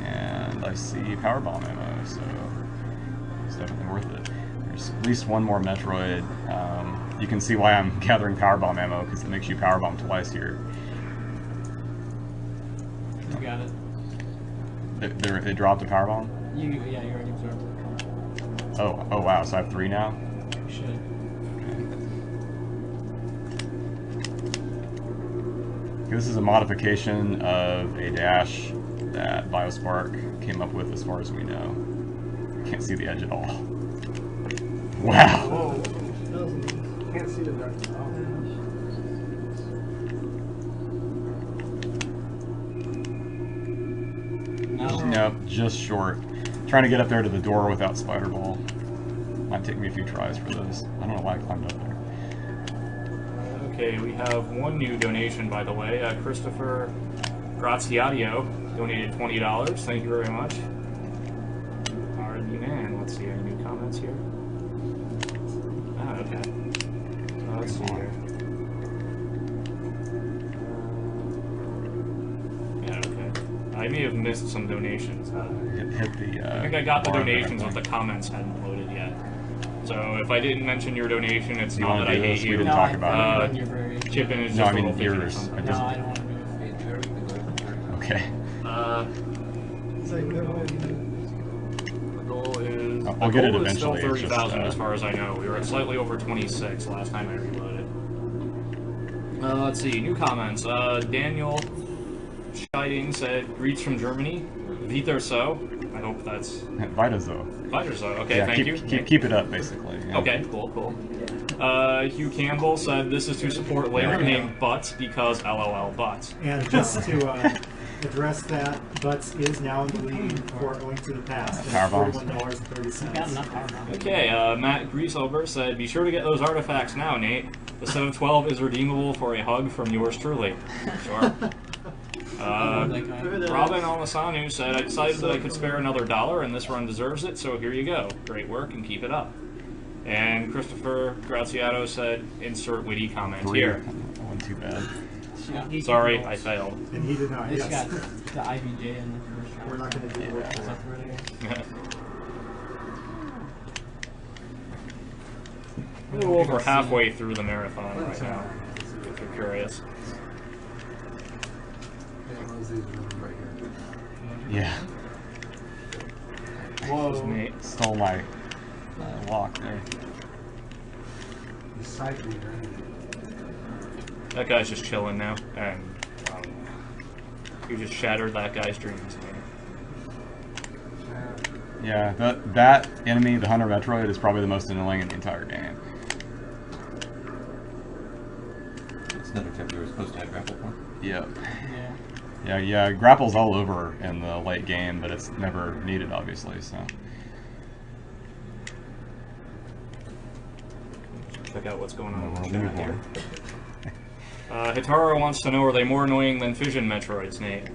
And I see powerbomb ammo, so it's definitely worth it. There's at least one more Metroid. You can see why I'm gathering powerbomb ammo because it makes you powerbomb twice here. You got it. It dropped a powerbomb? Yeah, you already absorbed it. Oh wow, so I have 3 now? You should. This is a modification of a dash that Biospark came up with as far as we know. Can't see the edge at all. Wow! Whoa. Can't see the dark. Nope, just short. Trying to get up there to the door without spider ball. Might take me a few tries for this. I don't know why I climbed up there. Okay, we have one new donation, by the way. Christopher Graziadio donated $20. Thank you very much. Let's see, any new comments here? Ah, okay. So let's see here. Yeah, okay. I may have missed some donations. Hit the. I think I got the bar there, donations, I but the think. comments hadn't loaded yet. So if I didn't mention your donation, it's You not wanna that I do hate this? you. We didn't talk about it. You're very... Chipping is No, just I mean a little fishy or yours. something. I just- No, I don't want to do it. Okay. It's like, no, The goal is. I'll get it the goal is still eventually, it's just, 30,000 as far as I know. We were at slightly over 26 last time I reloaded. Let's see, new comments. Daniel Scheiding said, greets from Germany. Viter so. I hope that's. Vita so. Viter so. Okay, Yeah, thank you. keep it up, basically. Yeah. Okay, cool. Hugh Campbell said, this is to support layer named Butts because LOL Butts. And just to address that, Butts is now in the lead for going to the past. Power bombs. $41.30. Okay, Matt Griesover said, be sure to get those artifacts now, Nate. The set of 12 is redeemable for a hug from yours truly. Sure. Robin Almasanu said, I decided that I could spare another $1 and this run deserves it, so here you go. Great work and keep it up. And Christopher Graziato said, insert witty comment here. Wasn't too bad. Sorry, I failed. And he did not. He's Yes. got the IBJ in the first round. We're not going to do it. A little over halfway through the marathon right now, if you're curious. Yeah. Whoa. Nate. Stole my lock there. That guy's just chilling now, and you just shattered that guy's dreams. Yeah, that enemy, the Hunter Metroid, is probably the most annoying in the entire game. It's another tip you were supposed to have grapple for. Yep. Yeah, grapple's all over in the late game, but it's never needed, obviously, so. Check out what's going on in the chat here. Hitaro wants to know, are they more annoying than Fission Metroids, Nate?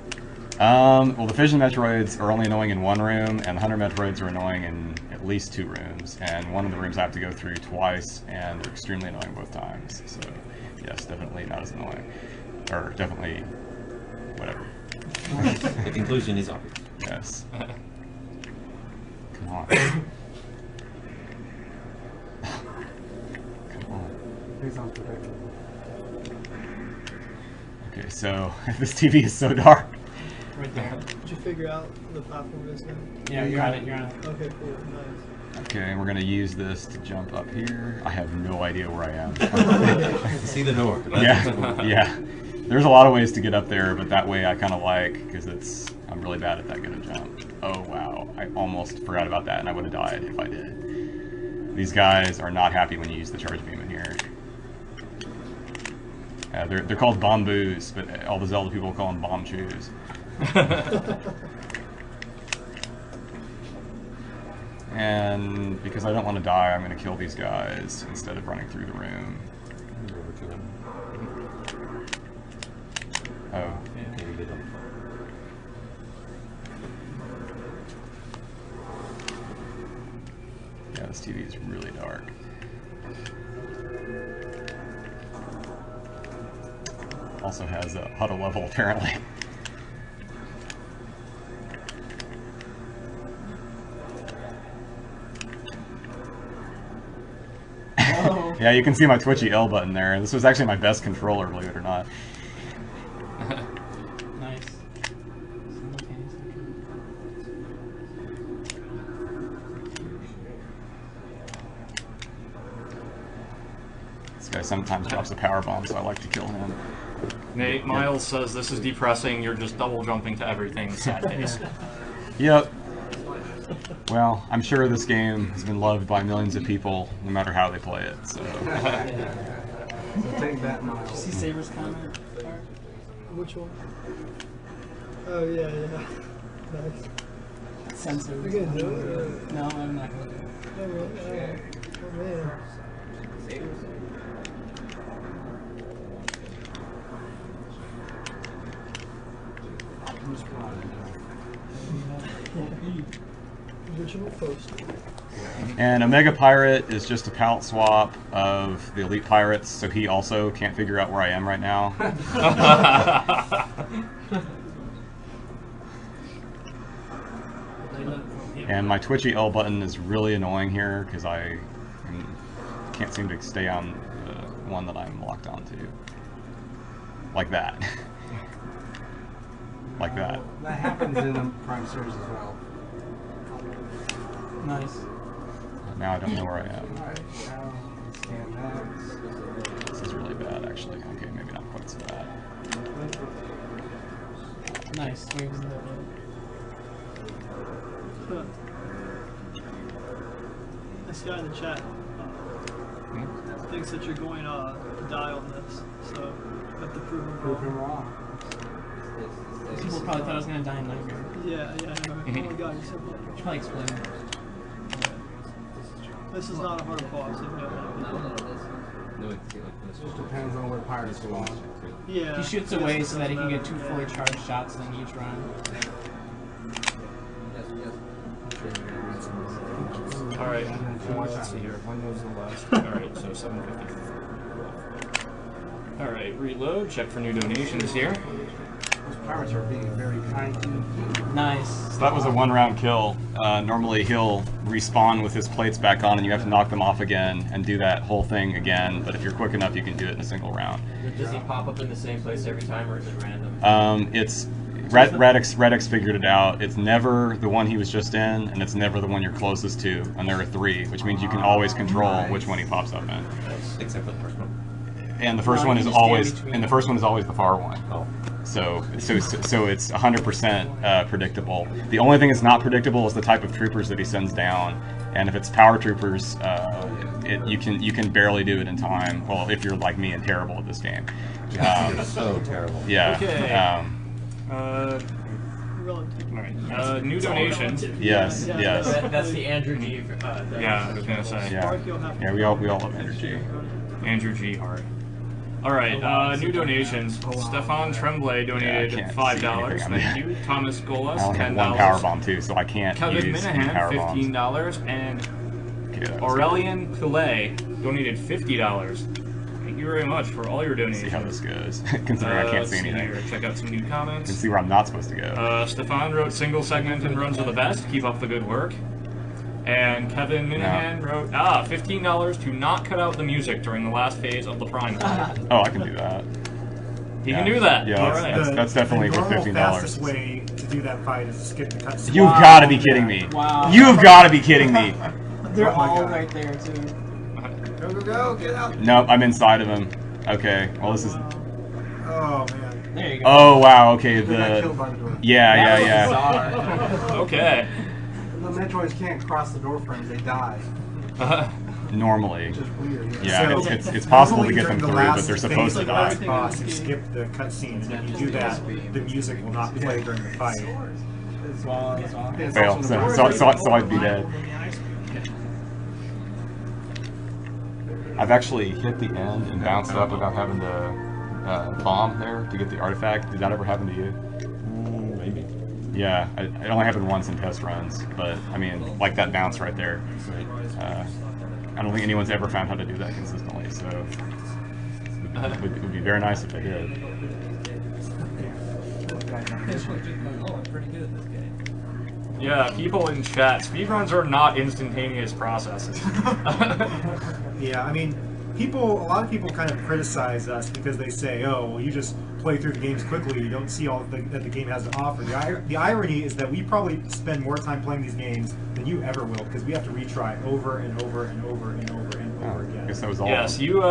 Well, the Fission Metroids are only annoying in one room, and the Hunter Metroids are annoying in at least 2 rooms. And one of the rooms I have to go through twice, and they're extremely annoying both times. So, yes, definitely not as annoying. Or definitely, whatever. The conclusion is obvious. Yes. Come on. Come on. Okay, so this TV is so dark. Right there. Did you figure out the platform is now? Yeah, you're on it, you're on it. Okay, cool, nice. Okay, and we're gonna use this to jump up here. I have no idea where I am. See the door. Yeah. There's a lot of ways to get up there, but that way I kind of like, because I'm really bad at that kind of jump. Oh wow, I almost forgot about that, and I would have died if I did. These guys are not happy when you use the charge beam in here. They're called bomboos, but all the Zelda people call them bomb chews. And because I don't want to die, I'm going to kill these guys instead of running through the room. Oh. Yeah, this TV is really dark. Also has a huddle level, apparently. Yeah, you can see my twitchy L button there. This was actually my best controller, believe it or not. Nice. This guy sometimes drops a power bomb, so I like to kill him. Nate, Miles says this is depressing, you're just double jumping to everything, sad face. Yep. Well, I'm sure this game has been loved by millions of people, no matter how they play it, so... So take that, Miles. Did you see Saber's comment? Which one? Oh, yeah. Nice. Censor. You're gonna do it? Or? No, I'm not gonna do it. Oh, man. Oh, man. Original poster. And Omega Pirate is just a palette swap of the Elite Pirates, so he also can't figure out where I am right now. And my twitchy L button is really annoying here because I can't seem to stay on the one that I'm locked onto. Like that. Like that. That happens in the Prime series as well. Nice. Now I don't know where I am. Alright, now scan that. This is really bad, actually. Okay, maybe not quite so bad. Nice. This guy in the chat thinks that you're going to die on this, so you have to prove him wrong. People probably thought I was going to die in Nightmare. Yeah, I know. Oh my god, you're so funny. Should probably explain that. This is not a hard boss. If you know It just depends on where pirates go on. Yeah. He shoots away so that he can get 2 fully charged shots in each round. Alright, let's see here. When was the last? Alright, so 750. Alright, reload, check for new donations here. Those pirates are being very kind to you. Nice. So that was a 1-round kill. Normally he'll respawn with his plates back on and you have to knock them off again and do that whole thing again, but if you're quick enough you can do it in a single round. Does he pop up in the same place every time, or is it random? It's Redix figured it out. It's never the one he was just in, and it's never the one you're closest to, and there are 3, which means you can always control which one he pops up in. Except for the first one. And the first one is always, the far one. Oh. So it's 100% predictable. The only thing that's not predictable is the type of troopers that he sends down, and if it's power troopers, you can barely do it in time. Well, if you're like me and terrible at this game. You're so terrible. Yeah. Okay. Alright, new donations. Yes, yes. That's the Andrew G. Yeah, I was gonna say. Yeah, we all love Andrew G. Andrew G. Hart. Alright, new donations. Stefan Tremblay donated $5. Thank you. Thomas Golas, I only have $10. one power bomb too, so I can't Kevin use any Minahan, power bombs. $15. And Aurelian Pillay donated $50. Thank you very much for all your donations. See how this goes, considering I can't see anything. Here. Check out some new comments. You can see where I'm not supposed to go. Stefan wrote single segment and runs are the best. Keep up the good work. And Kevin Minahan wrote, $15 to not cut out the music during the last phase of the Prime fight. Oh, I can do that. He can do that. Yeah, that's definitely worth $15. The fastest way to do that fight is to skip the cutscene. You've got to be kidding me. Wow. You've got to be kidding me. They're all right there, too. Go, get out. Nope, I'm inside of him. Okay, well this is... Oh, man. There you go. Oh, wow, okay, Yeah. Okay. The Metroids can't cross the door frames, they die. Normally. Which is weird. Yeah, So, it's possible to get them during through, the but they're last supposed to phase of the die. last boss, you skip the cutscene, and if you do that, the music will not play during the fight. Fail, so I'd be dead. I've actually hit the end and bounced up without having to bomb there to get the artifact. Did that ever happen to you? Maybe. Yeah, it only happened once in test runs, but I mean, like that bounce right there. I don't think anyone's ever found how to do that consistently, so it would be very nice if they did. Yeah, people in chat, speedruns are not instantaneous processes. Yeah, I mean, a lot of people kind of criticize us because they say, oh, well, you just play through the games quickly, you don't see all that the game has to offer. The irony is that we probably spend more time playing these games than you ever will, because we have to retry over and over and over and over and over again. I guess that was all. Yes, you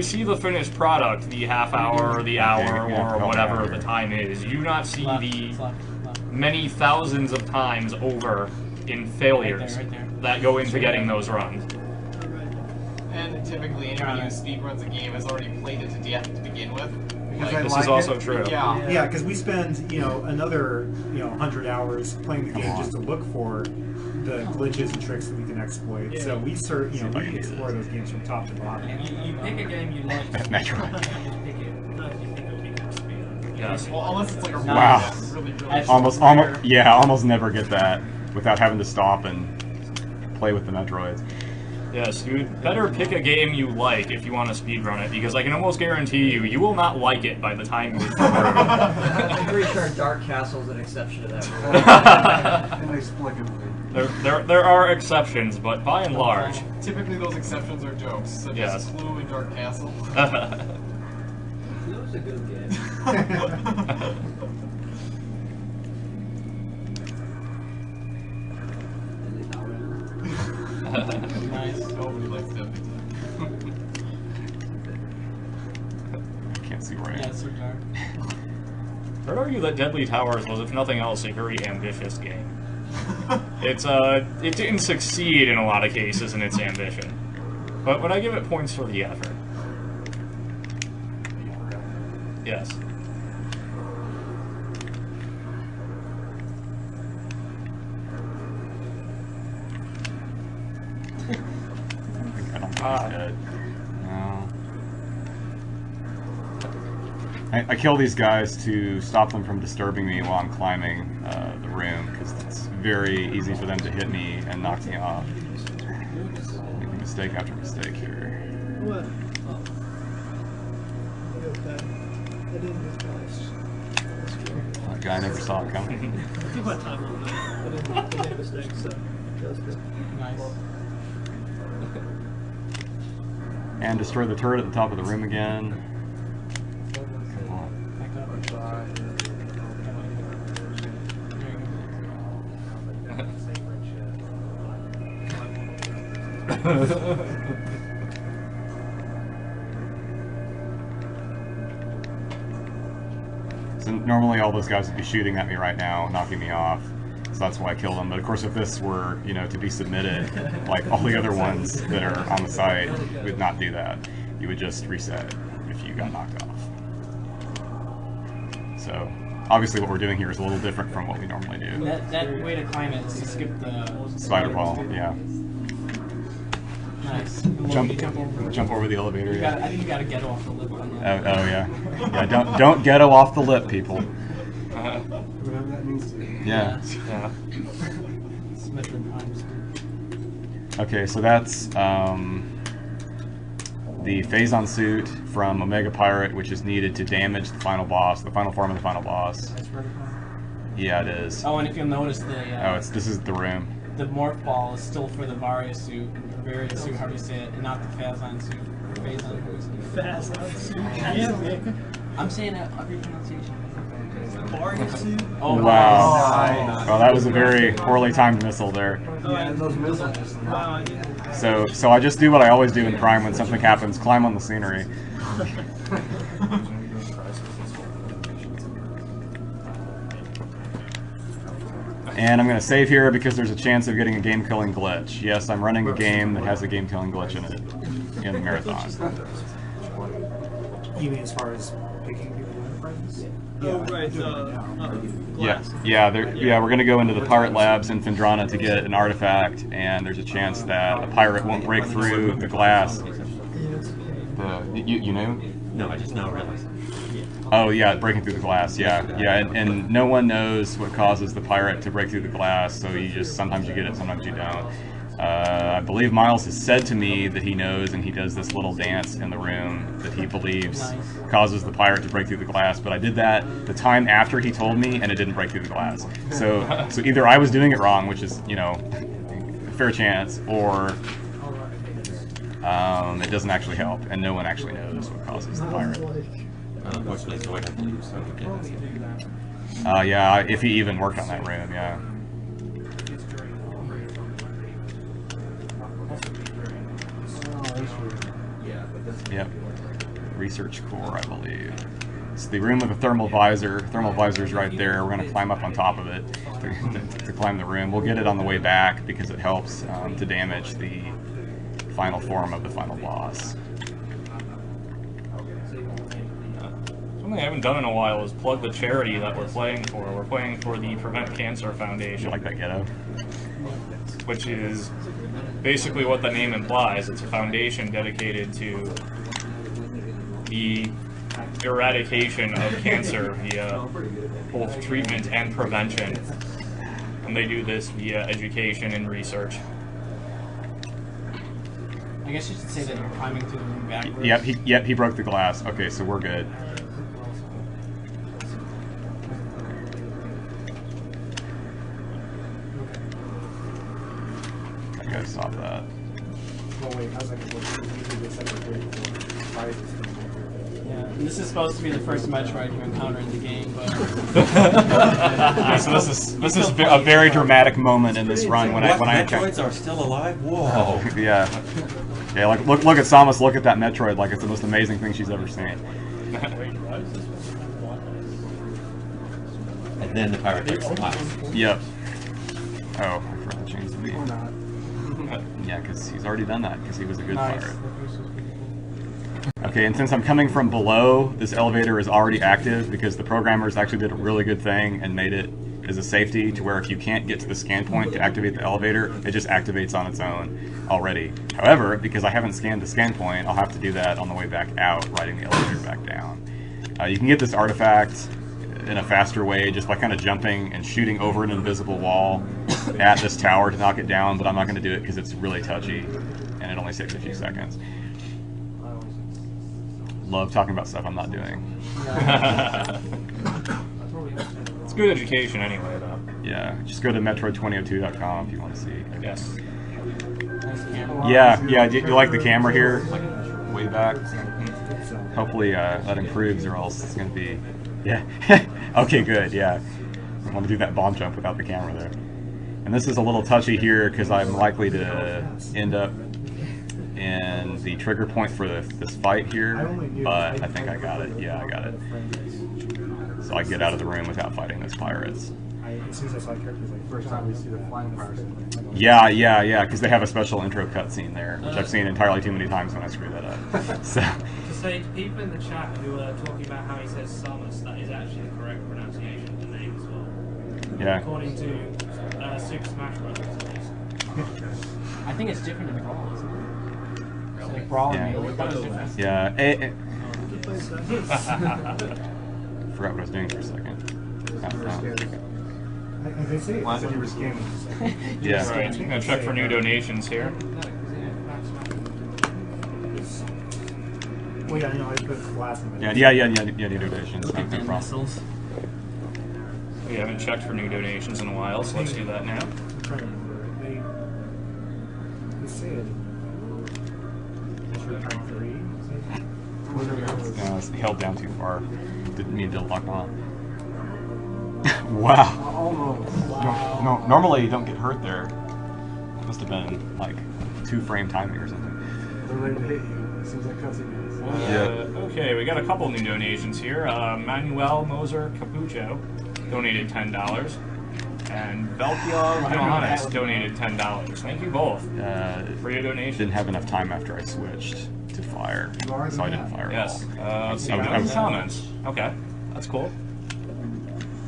see the finished product, the half hour, or the hour, or whatever the time is. You do not see the many thousands of times over in failures that go into getting those runs. And typically anyone who speedruns a game has already played it to death to begin with. This is also true. Yeah, because we spend another 100 hours playing the game just to look for the glitches and tricks that we can exploit. So we we explore those games from top to bottom. You pick a game you like. That's Metroid. Yes. Well, unless it's like a wow. really Almost never get that without having to stop and play with the Metroids. Yes, you better pick a game you like if you want to speedrun it, because I can almost guarantee you, you will not like it by the time you I'm pretty sure Dark Castle's an exception to that rule. Inexplicably. There are exceptions, but by and large... Typically those exceptions are jokes, such as Clue and Dark Castle. Clue's a good game. Nice. Nobody likes Deadly I can't see where I am. Yeah, it's so dark. I'd argue that Deadly Towers was, if nothing else, a very ambitious game. It didn't succeed in a lot of cases in its ambition, but would I give it points for the effort? Yes. I don't think he's dead. No. I kill these guys to stop them from disturbing me while I'm climbing the room, because it's very easy for them to hit me and knock me off. Making mistake after mistake here. What? Oh. Okay. I didn't get past. That guy never saw it coming. I took my time on that. I didn't make mistakes, so that's good. Nice. And destroy the turret at the top of the room again. So normally all those guys would be shooting at me right now, knocking me off. So that's why I killed them. But of course, if this were, you know, to be submitted, like all the other ones that are on the site, would not do that. You would just reset if you got knocked off. So obviously, what we're doing here is a little different from what we normally do. That way to climb it is to skip the Spider ball, yeah. Nice. Jump over the elevator. Yeah. I think you gotta get off the lip on that. Oh yeah. Yeah. Don't ghetto off the lip, people. Whatever that means to you. Yeah. It's Metroid Prime. Okay, so that's the Phazon suit from Omega Pirate, which is needed to damage the final boss, the final form of the final boss. That's vertical. Yeah, it is. Oh, and if you'll notice the this is the room. The morph ball is still for the Varia suit, or Varia suit, how do you say it, and not the Phazon suit. Phazon suit. Yeah. I'm saying every pronunciation. Varia suit. Oh wow! Nice. Well, that was a very poorly timed missile there. Yeah, those missiles just. Wow. So I just do what I always do in Prime when something happens: climb on the scenery. And I'm going to save here because there's a chance of getting a game-killing glitch. Yes, I'm running a game that has a game-killing glitch in it in the marathon. You mean as far as picking people in friends? Oh, right. Yeah, we're going to go into the pirate labs in Fendrana to get an artifact, and there's a chance that a pirate won't break through the glass. You know? No, I just now realized. Oh yeah, breaking through the glass. Yeah, and no one knows what causes the pirate to break through the glass. So you just sometimes you get it, sometimes you don't. I believe Miles has said to me that he knows, and he does this little dance in the room that he believes causes the pirate to break through the glass. But I did that the time after he told me, and it didn't break through the glass. So either I was doing it wrong, which is a fair chance, or it doesn't actually help, and no one actually knows what causes the pirate. Unfortunately, so I have to leave, so yeah, if he even worked on that room, yeah. Yep. Research core, I believe. It's the room with the thermal visor. Thermal visor's right there. We're going to climb up on top of it to climb the room. We'll get it on the way back because it helps to damage the final form of the final boss. Something I haven't done in a while is plug the charity that we're playing for. We're playing for the Prevent Cancer Foundation. You like that ghetto? Which is basically what the name implies. It's a foundation dedicated to the eradication of cancer via both treatment and prevention. And they do this via education and research. I guess you should say that you're climbing through the room backwards. Yep, he broke the glass. Okay, so we're good. I gotta stop that. Well, wait, how's that going to work? Usually they set the grade for fire system. Yeah, and this is supposed to be the first Metroid you encounter in the game, but... Okay, so this is a very dramatic moment in this run when I Metroids are still alive? Whoa! Yeah, like look at Samus, look at that Metroid, like it's the most amazing thing she's ever seen. And then the pirate takes the glass. Yep. Oh, I forgot to change the beat. Yeah, because he's already done that, because he was a good pirate. Okay, and since I'm coming from below, this elevator is already active because the programmers actually did a really good thing and made it as a safety to where if you can't get to the scan point to activate the elevator, it just activates on its own already. However, because I haven't scanned the scan point, I'll have to do that on the way back out, riding the elevator back down. You can get this artifact in a faster way just by kind of jumping and shooting over an invisible wall at this tower to knock it down, but I'm not going to do it because it's really touchy and it only takes a few seconds. Love talking about stuff I'm not doing. It's good education anyway, though. Yeah, just go to Metroid2002.com if you want to see. Yes. Yeah, do you like the camera here? Like, way back? Hopefully that improves or else it's going to be... Yeah. Okay, good, yeah. I want to do that bomb jump without the camera there. And this is a little touchy here because I'm likely to end up in the trigger point for this fight here, but I think I got it. Yeah, I got it. So I get out of the room without fighting those pirates. As soon as I saw characters, like first time we see the flying pirates. Yeah, because they have a special intro cutscene there, which I've seen entirely too many times when I screw that up. So. To say, people in the chat who are talking about how he says Samus, that is actually the correct pronunciation of the name as well. Yeah. According to Super Smash Bros. at least. I think it's different in Brawl, isn't it? Like Brawl and Melee, that was different. Yeah. Forgot what I was doing for a second. They say it said you were scanning. Yeah. Right. I'm gonna check for new donations here. Well, yeah, I put glass in it. Yeah, new donations. No problem. We haven't checked for new donations in a while, so let's do that now. I'm trying to remember. They say it. No, it's held down too far. Didn't mean to lock on. Wow. No, normally you don't get hurt there. It must have been like 2-frame timing or something. They're ready to hit you as soon as that cutscene is. Okay, we got a couple new donations here. Manuel Moser Capucho donated $10. And Velpiar Johannes donated $10. Thank you both for your donation. Didn't have enough time after I switched to fire, so I didn't fire at Yes. all. Let's see, no comments. Okay, that's cool.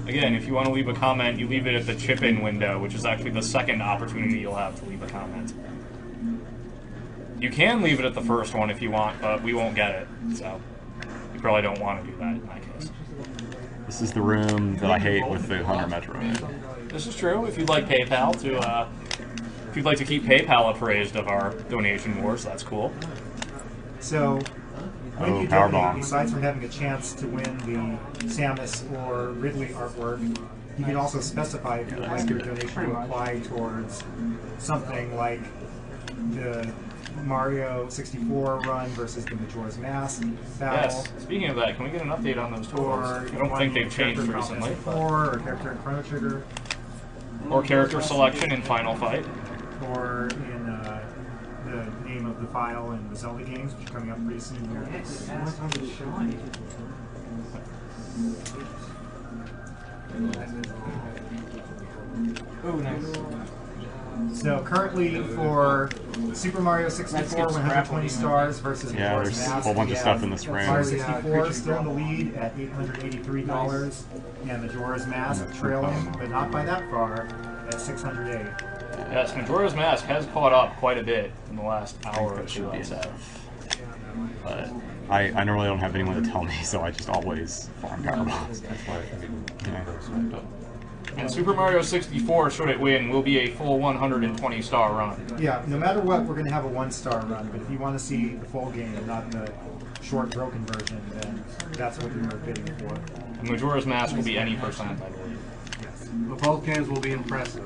Again, if you want to leave a comment, you leave it at the chip-in window, which is actually the second opportunity you'll have to leave a comment. You can leave it at the first one if you want, but we won't get it, so you probably don't want to do that in that case. This is the room that I hate with the Hunter Metroid. This is true. If you'd like PayPal to, if you'd like to keep PayPal appraised of our donation wars, that's cool. So, when you Powerbomb. donate, besides from having a chance to win the Samus or Ridley artwork, you can also specify if you would like your donation to apply towards something like the Mario 64 run versus the Majora's Mask battle. Yes. Speaking of that, can we get an update on those totals? Or I don't think they've changed recently. Or character in Chrono Trigger. Or character selection in Final Fight. Or in the name of the file in the Zelda games, which are coming up pretty soon here. Oh, nice. So currently for Super Mario 64, 120 stars versus Majora's there's Mask, a whole bunch of stuff in this room. Mario 64 still in the lead at $883, and Majora's Mask trailing, but not by that far, at $608. Yes, Majora's Mask has caught up quite a bit in the last hour or two, I'd say. But I normally don't have anyone to tell me, so I just always farm power bombs. That's why I And Super Mario 64, should it win, will be a full 120-star run. Yeah, no matter what, we're going to have a 1-star run. But if you want to see the full game and not the short, broken version, then that's what you're bidding for. And Majora's Mask will be any percent, I believe. Yes. But both games will be impressive.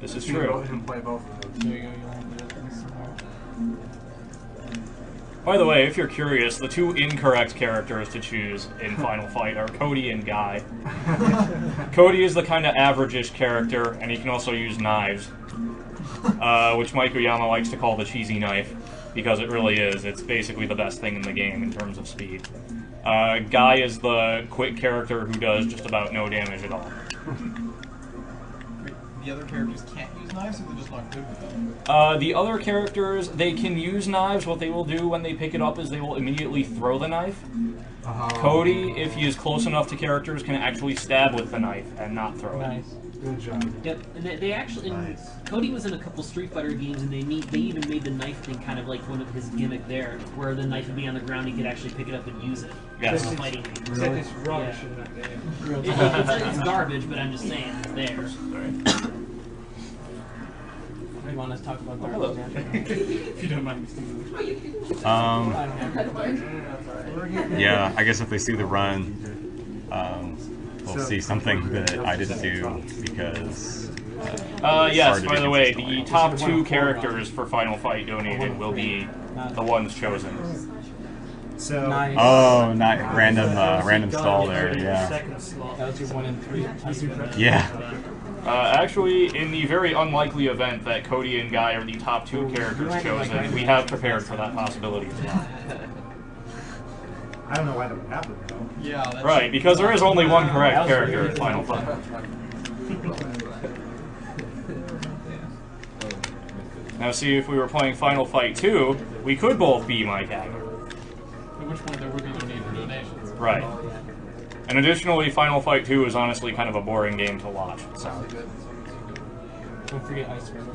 This is You can true. go ahead and play both of those. There you go. You'll have to do this tomorrow. By the way, if you're curious, the two incorrect characters to choose in Final Fight are Cody and Guy. Cody is the kind of average-ish character, and he can also use knives, which Mike Oyama likes to call the cheesy knife, because it really is. It's basically the best thing in the game in terms of speed. Guy is the quick character who does just about no damage at all. The other characters can't use knives, or they're just not good with them? The other characters, they can use knives. What they will do when they pick it up is they will immediately throw the knife. Cody, if he is close enough to characters, can actually stab with the knife and not throw it. Nice. Good job. Yep, and they actually, Cody was in a couple Street Fighter games, and they even made the knife thing kind of like one of his gimmick there, where the knife would be on the ground, he could actually pick it up and use it. Yes. In fighting games. Except it's rubbish in that game. It's garbage, but I'm just saying, it's there. You want us to talk about Hello. if you don't mind. Yeah, I guess if they see the run, we'll see something that I didn't do because. Yes, by the way, the top 2 characters for Final Fight donated will be the ones chosen. So. Nice. Oh, not random stall there. Yeah. That was your 1 in 3. Yeah. Actually, in the very unlikely event that Cody and Guy are the top 2 characters chosen, we have prepared for that possibility as well. I don't know why that would happen, though. Yeah, that's Right, because there is only one correct character in Final Fight. Now see, if we were playing Final Fight 2, we could both be Mike Hagler. At which point there would be no need for donations. Right. And additionally, Final Fight 2 is honestly kind of a boring game to watch, so... Don't forget Ice River.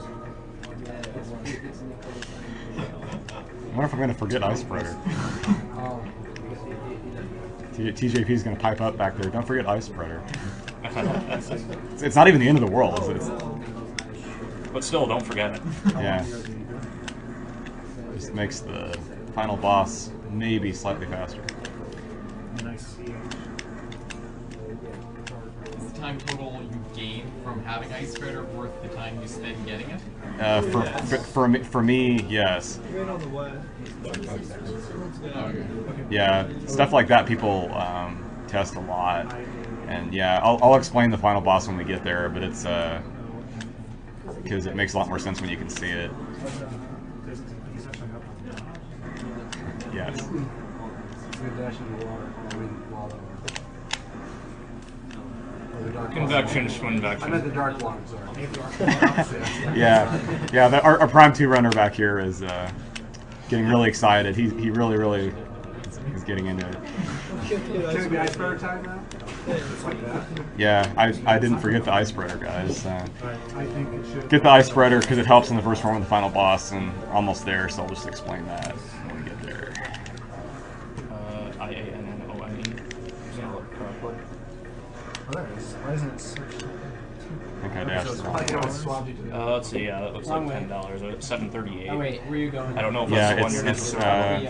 I wonder if I'm going to forget Ice Spreader. TJP's going to pipe up back there. Don't forget Ice Spreader. It's not even the end of the world, is it? But still, don't forget it. Yeah. Just makes the final boss maybe slightly faster. Nice. Is the time total you gain from having Ice Spreader worth the time you spend getting it? For me, yes. Right on the way. Yeah, stuff like that people test a lot, and yeah, I'll explain the final boss when we get there, but it's because it makes a lot more sense when you can see it. Yes. Convection, schwinvection. I meant the dark one, sorry. Yeah. Our Prime 2 runner back here is getting really excited. He really is getting into it. Can it be Ice Spreader time now? Yeah, I didn't forget the Ice Spreader, guys. I think it should. Get the Ice Spreader because it helps in the first form of the final boss, and we're almost there, so I'll just explain that when we get there. IANNONE. Is that correctly? Oh, there it is. Why isn't it searched? I think I dashed the wrong one. Let's see, yeah, that looks like $10. $7.38. Oh wait, where are you going? I don't know if Yeah, that's the one you're it's necessarily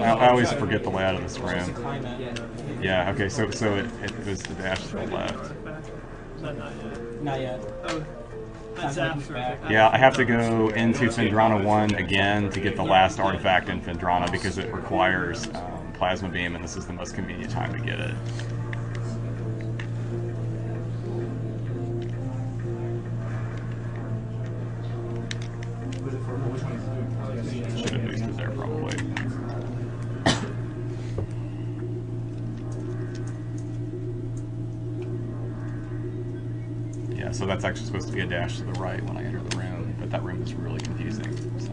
I always forget the layout of this room. Climb it. Yeah, okay, so it was the dash to the left. Not yet. Oh, that's after. Yeah, I have to go into Phendrana 1 again to get the last artifact in Phendrana because it requires Plasma Beam, and this is the most convenient time to get it. Should have boosted there probably. Yeah, so that's actually supposed to be a dash to the right when I enter the room, but that room is really confusing. So.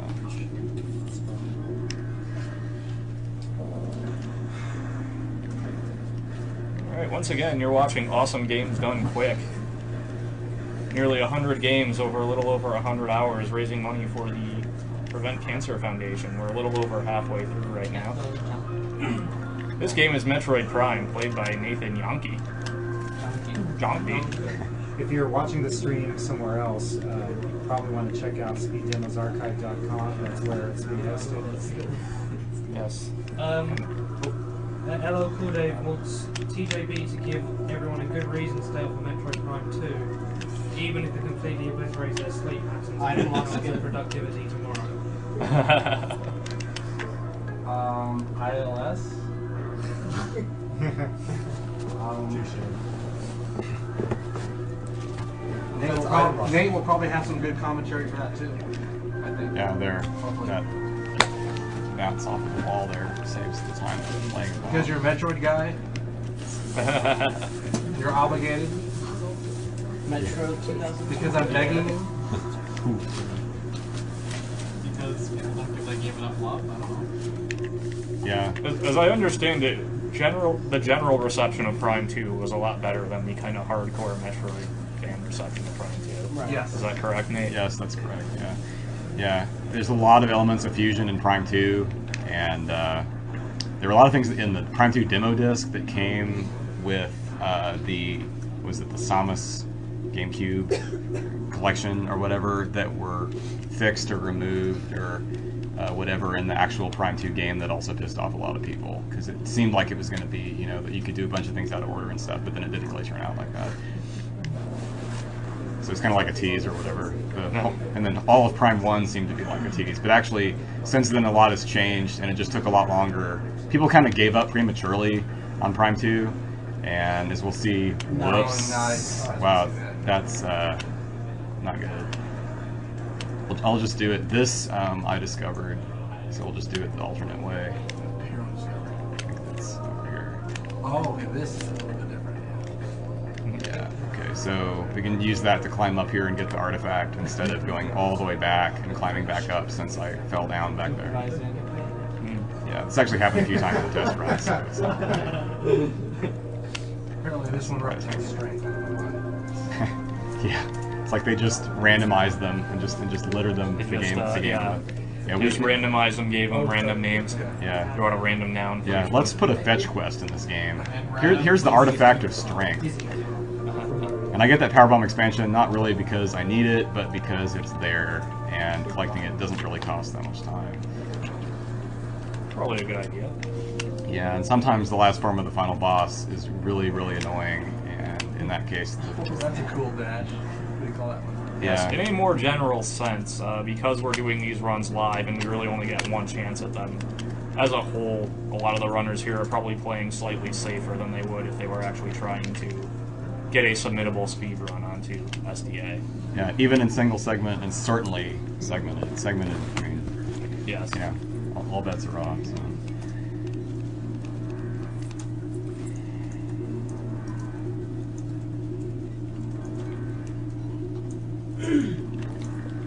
Alright, once again, you're watching Awesome Games Done Quick. Nearly 100 games over a little over 100 hours, raising money for the Prevent Cancer Foundation. We're a little over halfway through right now. This game is Metroid Prime, played by Nathan Yankee. Jonkby. If you're watching the stream somewhere else, you probably want to check out speeddemosarchive.com. That's where it's being hosted. Yes. LL Cool Dave wants TJB to give everyone a good reason to stay up for Metroid Prime 2, even if it completely obliterates their sleep patterns. I don't want to get productivity tomorrow. ILS. Nate will probably have some good commentary for that too. I think. Yeah, that bounce off of the wall there saves the time of playing the ball. Because you're a Metroid guy. You're obligated. Metro 2000. Because I'm begging you. Because people don't give that game enough love. I don't know. Yeah. As I understand it, the general reception of Prime 2 was a lot better than the kind of hardcore Metroid fan reception of Prime 2. Right. Yes. Is that correct, Nate? Yes, that's correct. Yeah. Yeah. There's a lot of elements of fusion in Prime 2, and there were a lot of things in the Prime 2 demo disc that came with the Samus GameCube collection or whatever that were fixed or removed or whatever in the actual Prime 2 game that also pissed off a lot of people because it seemed like it was going to be, you know, that you could do a bunch of things out of order and stuff, but then it didn't really turn out like that. So it's kind of like a tease or whatever. And then all of Prime 1 seemed to be like a tease, but actually since then a lot has changed and it just took a lot longer. People kind of gave up prematurely on Prime 2, and as we'll see, whoops, wow, that's not good. I'll just do it. This I discovered, so we'll just do it the alternate way. I think that's over here. Oh, okay, this is a little bit different. Yeah, okay, so we can use that to climb up here and get the artifact instead of going all the way back and climbing back up since I fell down back there. Yeah, this actually happened a few times in the test run, so it's not Apparently this one represents strength. I don't know why. Yeah. It's like they just randomized them and just littered them the game. Yeah, we just randomized them, gave them random names. Yeah. Wrote a random noun. Yeah, let's put a fetch quest in this game. Here's the artifact of strength. And I get that Powerbomb expansion not really because I need it, but because it's there, and collecting it doesn't really cost that much time. Probably a good idea. Yeah, and sometimes the last form of the final boss is really, really annoying, and in that case... That's a cool dash. What do you call that one? Yeah. In a more general sense, because we're doing these runs live and we really only get one chance at them, as a whole, a lot of the runners here are probably playing slightly safer than they would if they were actually trying to get a submittable speed run onto SDA. Yeah, even in single segment and certainly segmented. I mean, yes. You know, all bets are off. So.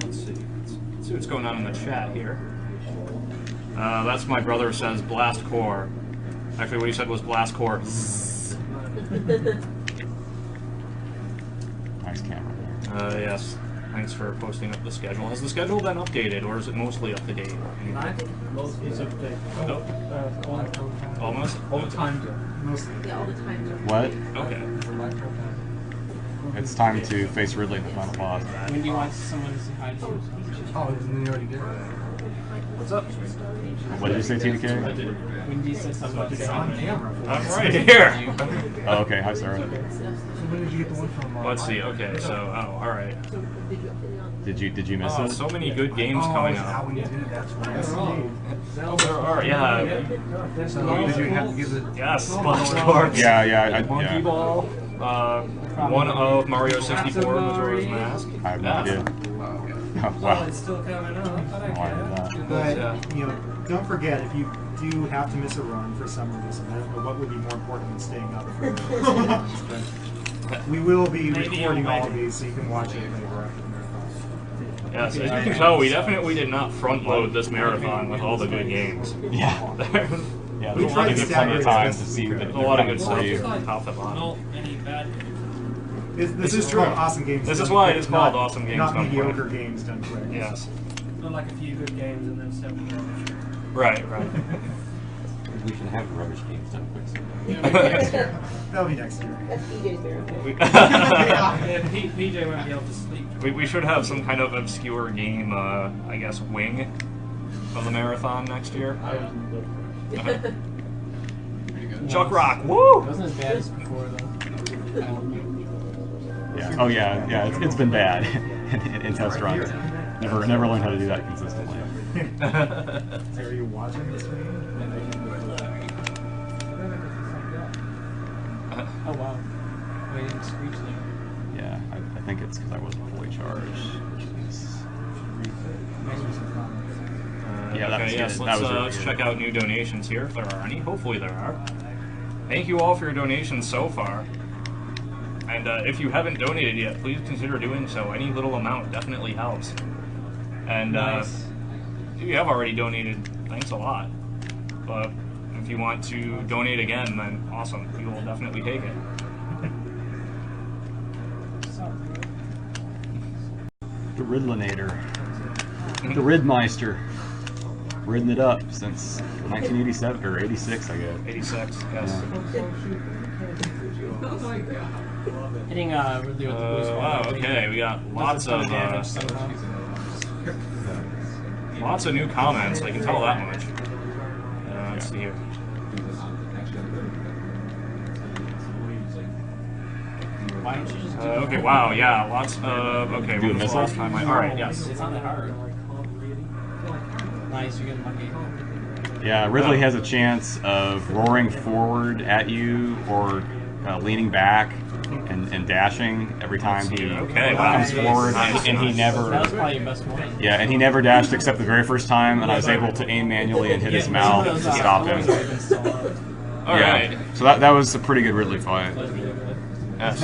Let's see what's going on in the chat here. That's my brother says blast core. Actually, what he said was blast core. Nice camera there. Yes. Thanks for posting up the schedule. Has the schedule been updated, or is it mostly up to date? I think most is up to date. Almost? All the time. Mostly. Yeah, all the time. What? Okay. It's time to face Ridley in the final boss. When do you want someone to say hi to you? Oh, you already did. What's up? What did you say, TDK? When do you say something about on camera. I'm right here. Oh, okay. Hi, Sarah. So when did you get the one from? Let's see. Okay, so all right. Did you miss Oh, it? so many good games coming up. When you did it, that's why. Oh, there are. Yeah. So did you have to give it? Yes. Blast Corps. Yeah. Monkey Ball. One of Mario 64, Majora's Mask. I have no idea. Oh, Well, wow. it's still coming up. I don't Why care. But, you know, don't forget, if you do have to miss a run for some reason, I don't know what would be more important than staying up for the runs, but we will be recording all of these so you can watch it later after the marathon. Yes, as you can tell, we definitely did not front load this marathon with all the good games. Yeah. Yeah, We there's tried plenty to stagger of it time as to best see we that could. A lot of good for stuff, you. top to bottom. Not any bad. This is called Awesome Games. This is Done why Quick, it's called not- Awesome Games Not Done Quick. mediocre games done quick. Yes. Not like a few good games and then several rubbish. Right. We should have rubbish games done quick. That'll be next year. That's PJ's therapy. Yeah, PJ won't be able to sleep. We should have some kind of obscure game, I guess, wing of the marathon next year. Chuck Rock, woo! It wasn't as bad as before, though. Yeah. Oh yeah. It's been bad in test runs. Never learned how to do that consistently. Are you watching this game? Oh wow. Wait, didn't screech there. Yeah, I think it's because I wasn't fully charged. Yeah, that was yes, good. let's, That was really let's good. check out new donations here, if there are any. Hopefully there are. Thank you all for your donations so far. And if you haven't donated yet, please consider doing so. Any little amount definitely helps. And Nice. if you have already donated, thanks a lot. But if you want to donate again, then awesome. We will definitely take it. The Ridlinator. The Ridmeister. Ridden it up since 1987 or 86, I guess. 86, yes. Oh my god. Hitting Ridley with the blue squad. Wow, okay, we got lots of lots of new comments. I can tell that much. Let's see here. Why don't you just do Okay, wow, yeah, lots of. Okay, Do a when was the missile? last time Alright, yes. It's not that hard. Nice, you're getting lucky. Yeah, Ridley has a chance of roaring forward at you or leaning back and dashing every time he comes forward, and he never. That was probably your best one. Yeah, and he never dashed except the very first time, and I was able to aim manually and hit his mouth to stop him. Alright. So that was a pretty good Ridley fight. Yes.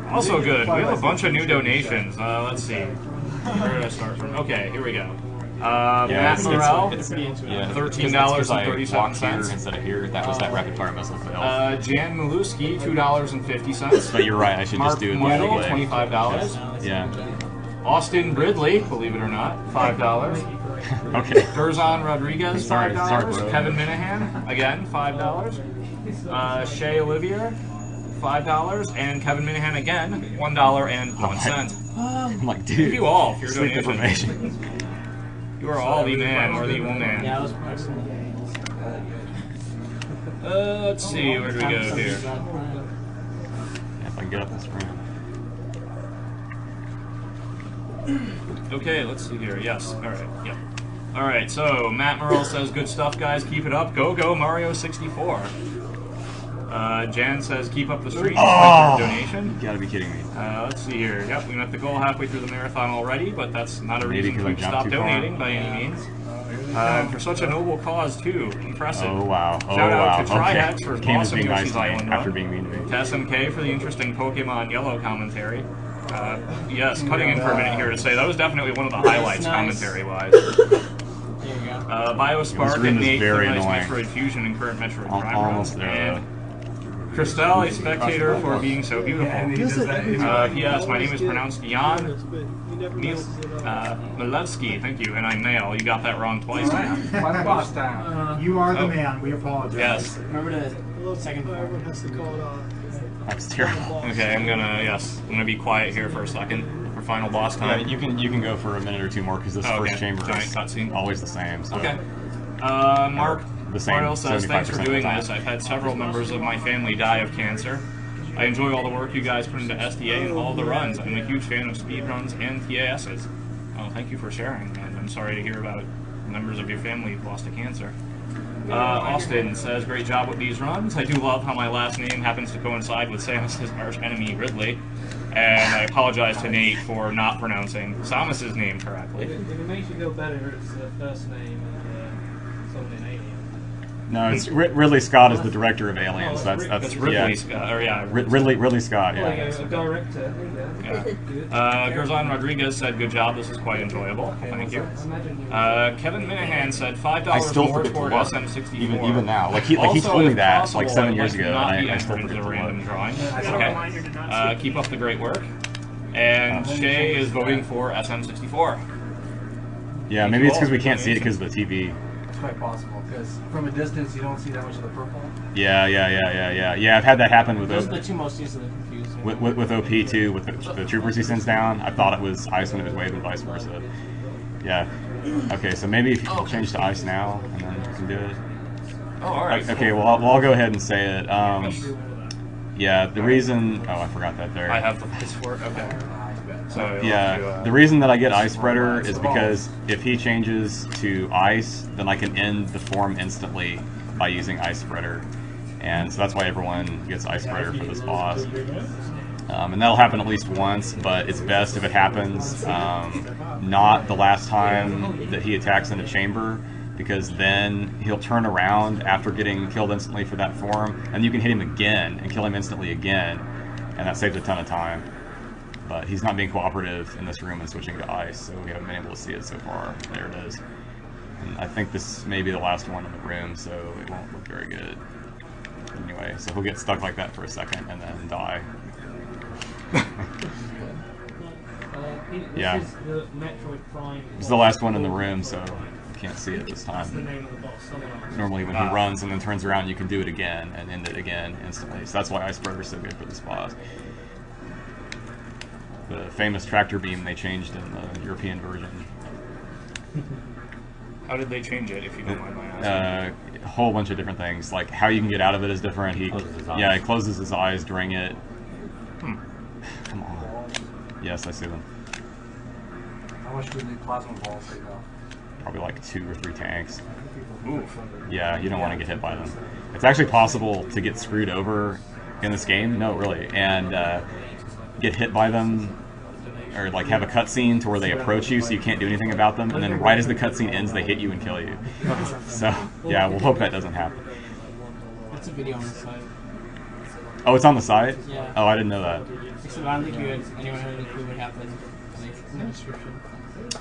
Also good. We have a bunch of new donations. Let's see. Where did I start from? Okay, here we go. Matt Morrell, $13.37 instead of here. That was that rapid fire missile fail. Jan Maluski, $2.50. But you're right, I should Mark just do it the Moyle, other way. $25. Yeah. Austin Ridley, believe it or not, $5. Okay. Curzon Rodriguez, $5. Sorry, bro. Kevin Minahan, again, $5. Shay Olivier, $5. And Kevin Minahan again, $1.01. I'm like, dude. Thank you all for your sleep donation. information. You are all the man or the woman. Yeah, that was excellent. Let's see, where do we go here? Yeah, if I can get up this ramp. Okay, let's see here. Yes, alright, yep. Alright, so Matt Merle says, good stuff, guys. Keep it up. Go, go, Mario 64. Jan says, keep up the streak. Oh, donation. You gotta be kidding me. Let's see here. Yep, we met the goal halfway through the marathon already, but that's not a Maybe reason because I to jumped stop too far. donating by any means. For such a noble cause, too. Impressive. Oh, wow. Oh, Shout out wow. to Trihex for Came as awesome being nice Yoshi's to me Island after run. being mean to me. To SMK for the interesting Pokemon Yellow commentary. Yes, cutting in for a minute here to say that was definitely one of the highlights commentary-wise. Biospark room and is Nate for very nice annoying. Metroid Fusion and current Metroid Prime Almost runs. there. And Christelle, a spectator for being so beautiful. P.S. My name is pronounced Jan Milevsky, thank you, and I'm male. You got that wrong twice now. Boss time. You are the man. We apologize. Yes. Remember the second part. Everyone has to call it off. That's terrible. Okay, I'm gonna be quiet here for a second for final boss Yeah, time. you can go for a minute or two more because this Oh, first okay. chamber Giant is cutscene. always the same. So. Okay. Mark The same, Martel says, thanks for 75% doing of the time. this. I've had several members of my family die of cancer. I enjoy all the work you guys put into SDA and all the runs. I'm a huge fan of speedruns and TASs. Oh, thank you for sharing, and I'm sorry to hear about members of your family who've lost to cancer. Austin says, great job with these runs. I do love how my last name happens to coincide with Samus's arch enemy, Ridley. And I apologize to Nate for not pronouncing Samus's name correctly. If it makes you feel better, it's the first name and something alien. No, it's Ridley Scott is the director of Aliens. That's Ridley yeah. Scott, or yeah. Ridley Scott. Oh, Yeah. yeah, a director. Yeah. Curzon Rodriguez said, good job, this is quite enjoyable. Thank you. Kevin Minahan said, $5 I still more forget to toward look, SM64. even now. Like he Also, told me if that possible, like 7 I'd years like ago, to not and be I still entered forget into to the random look. drawing. Reminder to not Okay. Keep up the great work. And Shay is voting for SM64. Yeah, maybe it's because we can't see it because of the TV. It's quite possible because from a distance you don't see that much of the purple. Yeah. I've had that happen with Those are the two most easily confused. with OP too, with the troopers he sends down. I thought it was ice when it was wave and vice versa. Yeah. Okay, so maybe if you change to ice now, and then you can do it. Oh, alright. Okay, well I'll go ahead and say it. Yeah, the reason... Oh, I forgot that there. I have the place for it. Okay. So yeah, the reason that I get Ice Spreader is because if he changes to Ice, then I can end the form instantly by using Ice Spreader. And so that's why everyone gets Ice Spreader for this boss. And that'll happen at least once, but it's best if it happens not the last time that he attacks in a chamber, because then he'll turn around after getting killed instantly for that form, and you can hit him again and kill him instantly again, and that saves a ton of time. But he's not being cooperative in this room and switching to ice, so we haven't been able to see it so far. There it is. And I think this may be the last one in the room, so it won't look very good. Anyway, so he'll get stuck like that for a second and then die. Yeah. This is the Metroid Prime. It's the last one in the room, so you can't see it this time. That's the name of the boss. Normally when he runs and then turns around, you can do it again and end it again instantly. So that's why Ice Spreader is so good for this boss. The famous tractor beam they changed in the European version. How did they change it, if you don't mind my asking? A whole bunch of different things. Like how you can get out of it is different. He closes his eyes during it. Come on. Yes, I see them. How much would the plasma balls take off? Probably like 2 or 3 tanks. Oof. Yeah, you don't want to get hit by them. It's actually possible to get screwed over in this game. No, really. And get hit by them, or like have a cutscene to where they approach you so you can't do anything about them, and then right as the cutscene ends they hit you and kill you. So yeah, we'll hope that doesn't happen. That's a video on the site. Oh, it's on the site? Yeah. Oh, I didn't know that. Except I don't think anyone had any clue what happened in the description.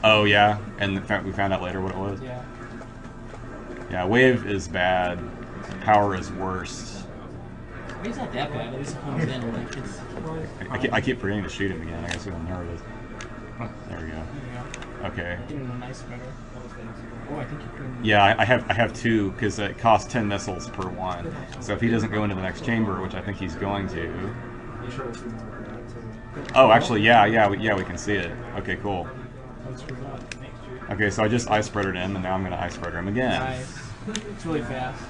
Oh yeah, and we found out later what it was? Yeah. Yeah, wave is bad, power is worse. It's not that bad. At least it comes in. Like it's. I keep forgetting to shoot him again. I guess I'm nervous. There we go. Okay. Nice better. Oh, I think you're Yeah, I have 2 because it costs 10 missiles per one. So if he doesn't go into the next chamber, which I think he's going to. Oh, actually, yeah, we can see it. Okay, cool. Okay, so I just Ice Spreadered him, and now I'm going to Ice Spreader him again. Nice. It's really fast.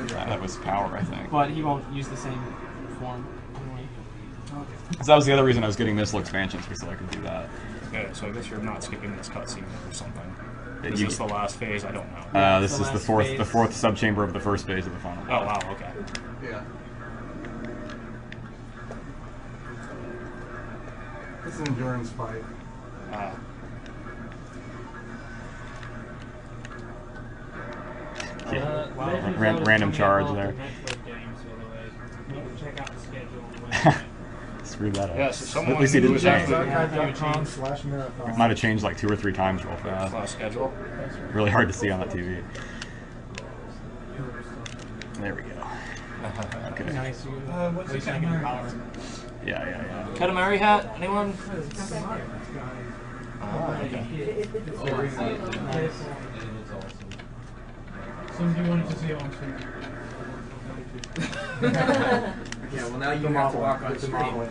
Yeah, that was power, I think. But he won't use the same form. So that was the other reason I was getting missile expansions, so I could do that. Okay, so I guess you're not skipping this cutscene or something. Is this the last phase? I don't know. This is the fourth subchamber of the first phase of the final. Oh wow, okay. Yeah. It's an endurance fight. Random charge there. Screw that up. Yeah, so someone At least he didn't change. arcade.com/marathon. It might have changed like 2 or 3 times real fast. Class schedule. Really hard to see on that TV. There we go. Okay. Nice. What's At least the I can power. Yeah. Katamari hat? Anyone? Somebody wanted to see it on screen. Yeah, well now you have to walk on screen.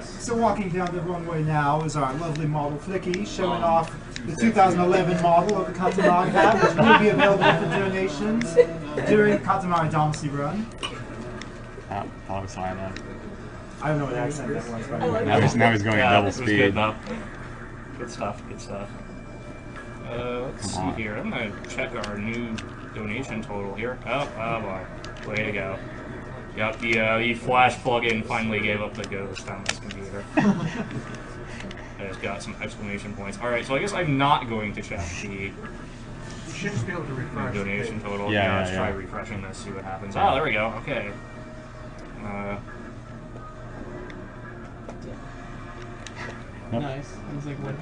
So walking down the runway now is our lovely model Flicky, showing off the 2011 model of the Katamari hat, which will be available for donations during Katamari Damacy Run. I was fine then. I don't know what accent that was. But Now he's going at double speed. Good, though. Good stuff. Let's see here. I'm gonna check our new donation total here. Oh boy. Way to go. Yep, the Flash plugin finally gave up the ghost on this computer. I just got some exclamation points. Alright, so I guess I'm not going to check the You should just be able to refresh. donation total. Yeah, Let's try refreshing this, see what happens. Oh, there we go. Okay. Nope. Nice. It's like what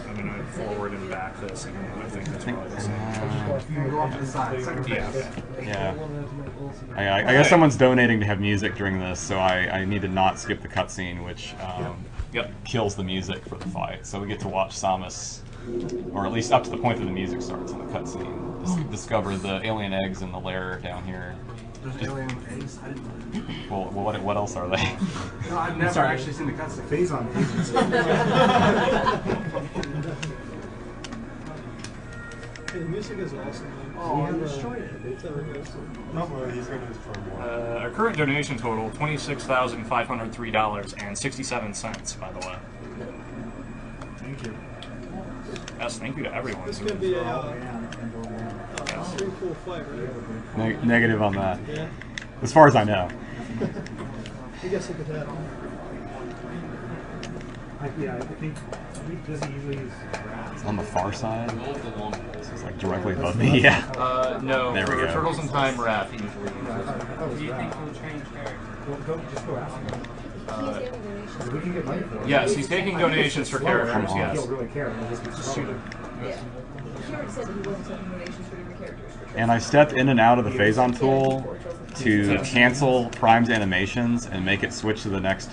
I'm gonna forward and back this, and I think that's probably the same. You can go off to the side. Second Yeah. phase. Yeah. I guess someone's donating to have music during this, so I need to not skip the cutscene, which kills the music for the fight. So we get to watch Samus Or at least up to the point that the music starts in the cutscene. Discover the alien eggs in the lair down here. There's alien eggs? I didn't know. Well, what else are they? No, I've never actually seen the cutscene. Phase on agents. Hey, the music is awesome. Oh, I destroyed it. It's No, he's going to destroy more. Our current donation total, $26,503.67, by the way. Thank you. Yes, thank you to everyone. This is going to be a pretty cool fight, right? Negative on that. Yeah. As far as I know. I guess I could have. Yeah, I think he doesn't usually use It's on the far side. So it's like directly above me. Yeah. No, There we for go. Turtles in Time, Raph usually uses it. Do you think he'll change character? just go ask him. We can get money for it. Yes, he's taking donations for characters, yes. He'll really care. He'll just shoot him. Yeah. He already said that he wasn't sending donations for different characters. And I stepped in and out of the Phazon tool to cancel Prime's animations and make it switch to the next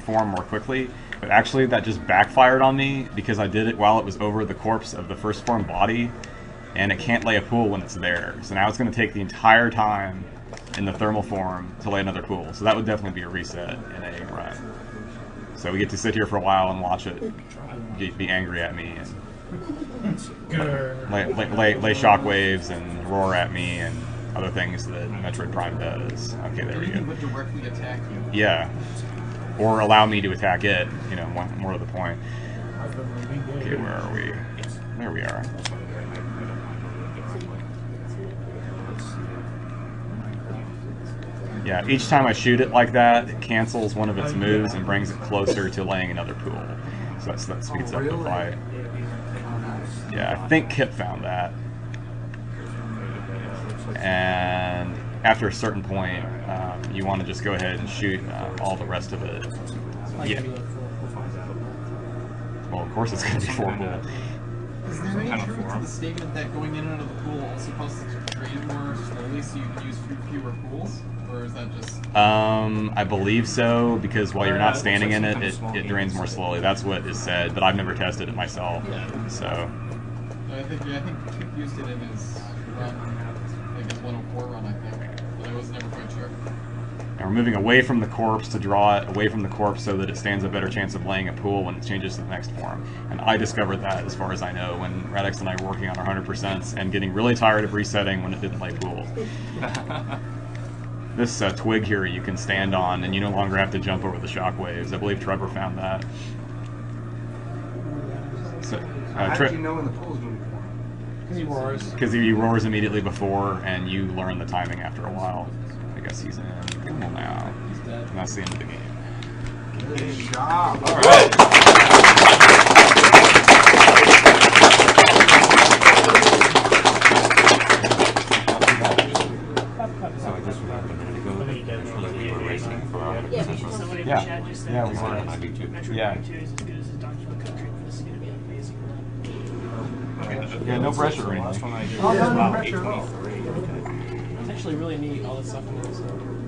form more quickly. But actually that just backfired on me because I did it while it was over the corpse of the first form body, and it can't lay a pool when it's there. So now it's going to take the entire time in the thermal form to lay another pool. So that would definitely be a reset in a run. So we get to sit here for a while and watch it be angry at me and lay shockwaves and roar at me and other things that Metroid Prime does. Okay, there we go. Anything but directly attack you. Yeah. Or allow me to attack it, you know, more to the point. Okay, where are we? There we are. Yeah, each time I shoot it like that, it cancels one of its moves and brings it closer to laying another pool. So that speeds up the fight. Yeah, I think Kip found that. And after a certain point, you want to just go ahead and shoot all the rest of it. Yeah. Well, of course it's going to be 4 pool. Is there any truth to the statement that going in and out of the pool also causes it to drain more slowly so you can use fewer pools? Or is that just... I believe so, because while you're not standing in it, it drains more slowly. That's what is said, but I've never tested it myself. So. I think Kip used it in his run, I guess 104 run, I think. But I was never quite sure. And we're moving away from the corpse to draw it away from the corpse so that it stands a better chance of laying a pool when it changes to the next form. And I discovered that, as far as I know, when Radix and I were working on our 100% and getting really tired of resetting when it didn't lay pools. This twig here you can stand on, and you no longer have to jump over the shockwaves. I believe Trevor found that. So, How did you know when the pool's going to be formed? Because he roars. Because he roars immediately before, and you learn the timing after a while. I guess he's in pool now. He's dead. And that's the end of the game. Good job. All right. So I just remembered a minute ago that we were racing for our 100% run. Somebody in Yeah. the chat just said Yeah, we this were. is- On YouTube. Metroid Yeah. 2 is as good as his Donkey Kong Country. This is going to be an amazing run. Yeah, no pressure or Last one I anything. did Oh, was no about pressure. 823. It's actually really neat, all this stuff in there. So.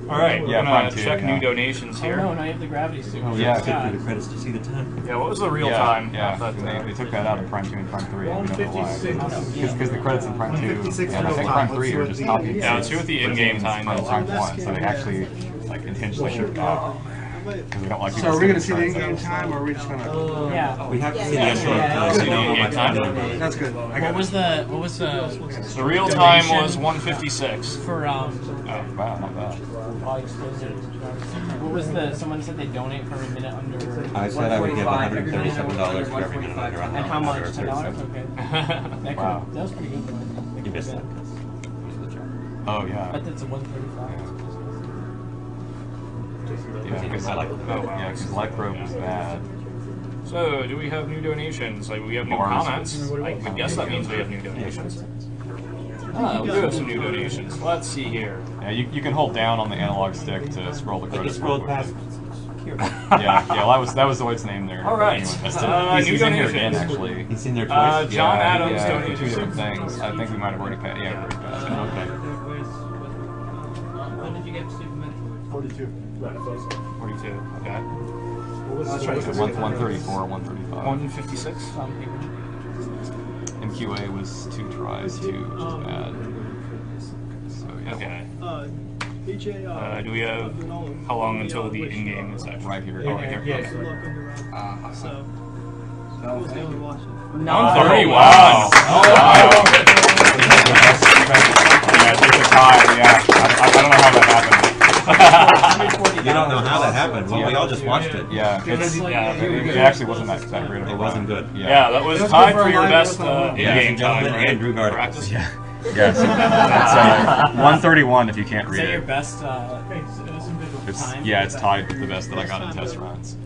Alright, we're Yeah, gonna Prime 2, check yeah. new donations Oh here. no, now you have the gravity suit. Oh, yeah. Sit through the credits to see the time. Yeah, what was the real Yeah, time? yeah. of that, They took that out of Prime 2 and Prime 3. And we don't know why. 156. Because the credits in Prime 2 156 and I real think time. Prime Let's 3 see are what just the- copied. Yeah, let's see what the in-game time From is. Prime 1, so they actually like intentionally took it off. Because they don't like So people are we going to seeing see the the in-game time, or are we just going to... Yeah. We have to see the Yeah. in-game Yeah. time, so you know how Yeah. much time. That's good. I got What it. was the The real time was 156. for Oh, wow, not bad. all explosives? What was the someone said they donate for every minute under? I said I would give $137 for every minute under And how much? $10? 137. Okay. That, Wow. that was pretty good. Though. You missed that. Oh, yeah. But that's a 135. Yeah, because Electro was bad. So, do we have new donations? Like, we have new Mars. comments? I would guess that means we have new donations. We do have some new donations. Let's see here. Yeah, you can hold down on the analog stick to scroll the I credits. just scrolled real past. quick. Yeah, that was Zoid's name there. All right. Anyone missed it. New He's in here again, donations. actually. He's in there twice. John Yeah, Adams yeah, donated two different things. I think we might have already passed. Yeah, we already passed. Okay. When did you get Super Metroid? 42. 42. Okay. What was That's right. 134, 135. 156. MQA was 2 tries too, which is bad. So yeah. Okay. BJ, Do we have how long until the in-game is actually? Right here. Oh, right here. Yeah, Okay. good luck on your round. So, who's going to watch it? 130. Wow. Oh, wow. Yeah, it's a tie. Yeah, I don't know how that happened. You don't know how that happened. Well, we all just watched it. Yeah, it actually wasn't that great of a It wasn't good. Yeah, that was tied for your best Ladies in-game and gentlemen, time, right? Andrew Gardner. Practice? Yeah. Yes. That's 131 if you can't Is read that your it. best It's, time? yeah, it's tied with the best that I got in test runs.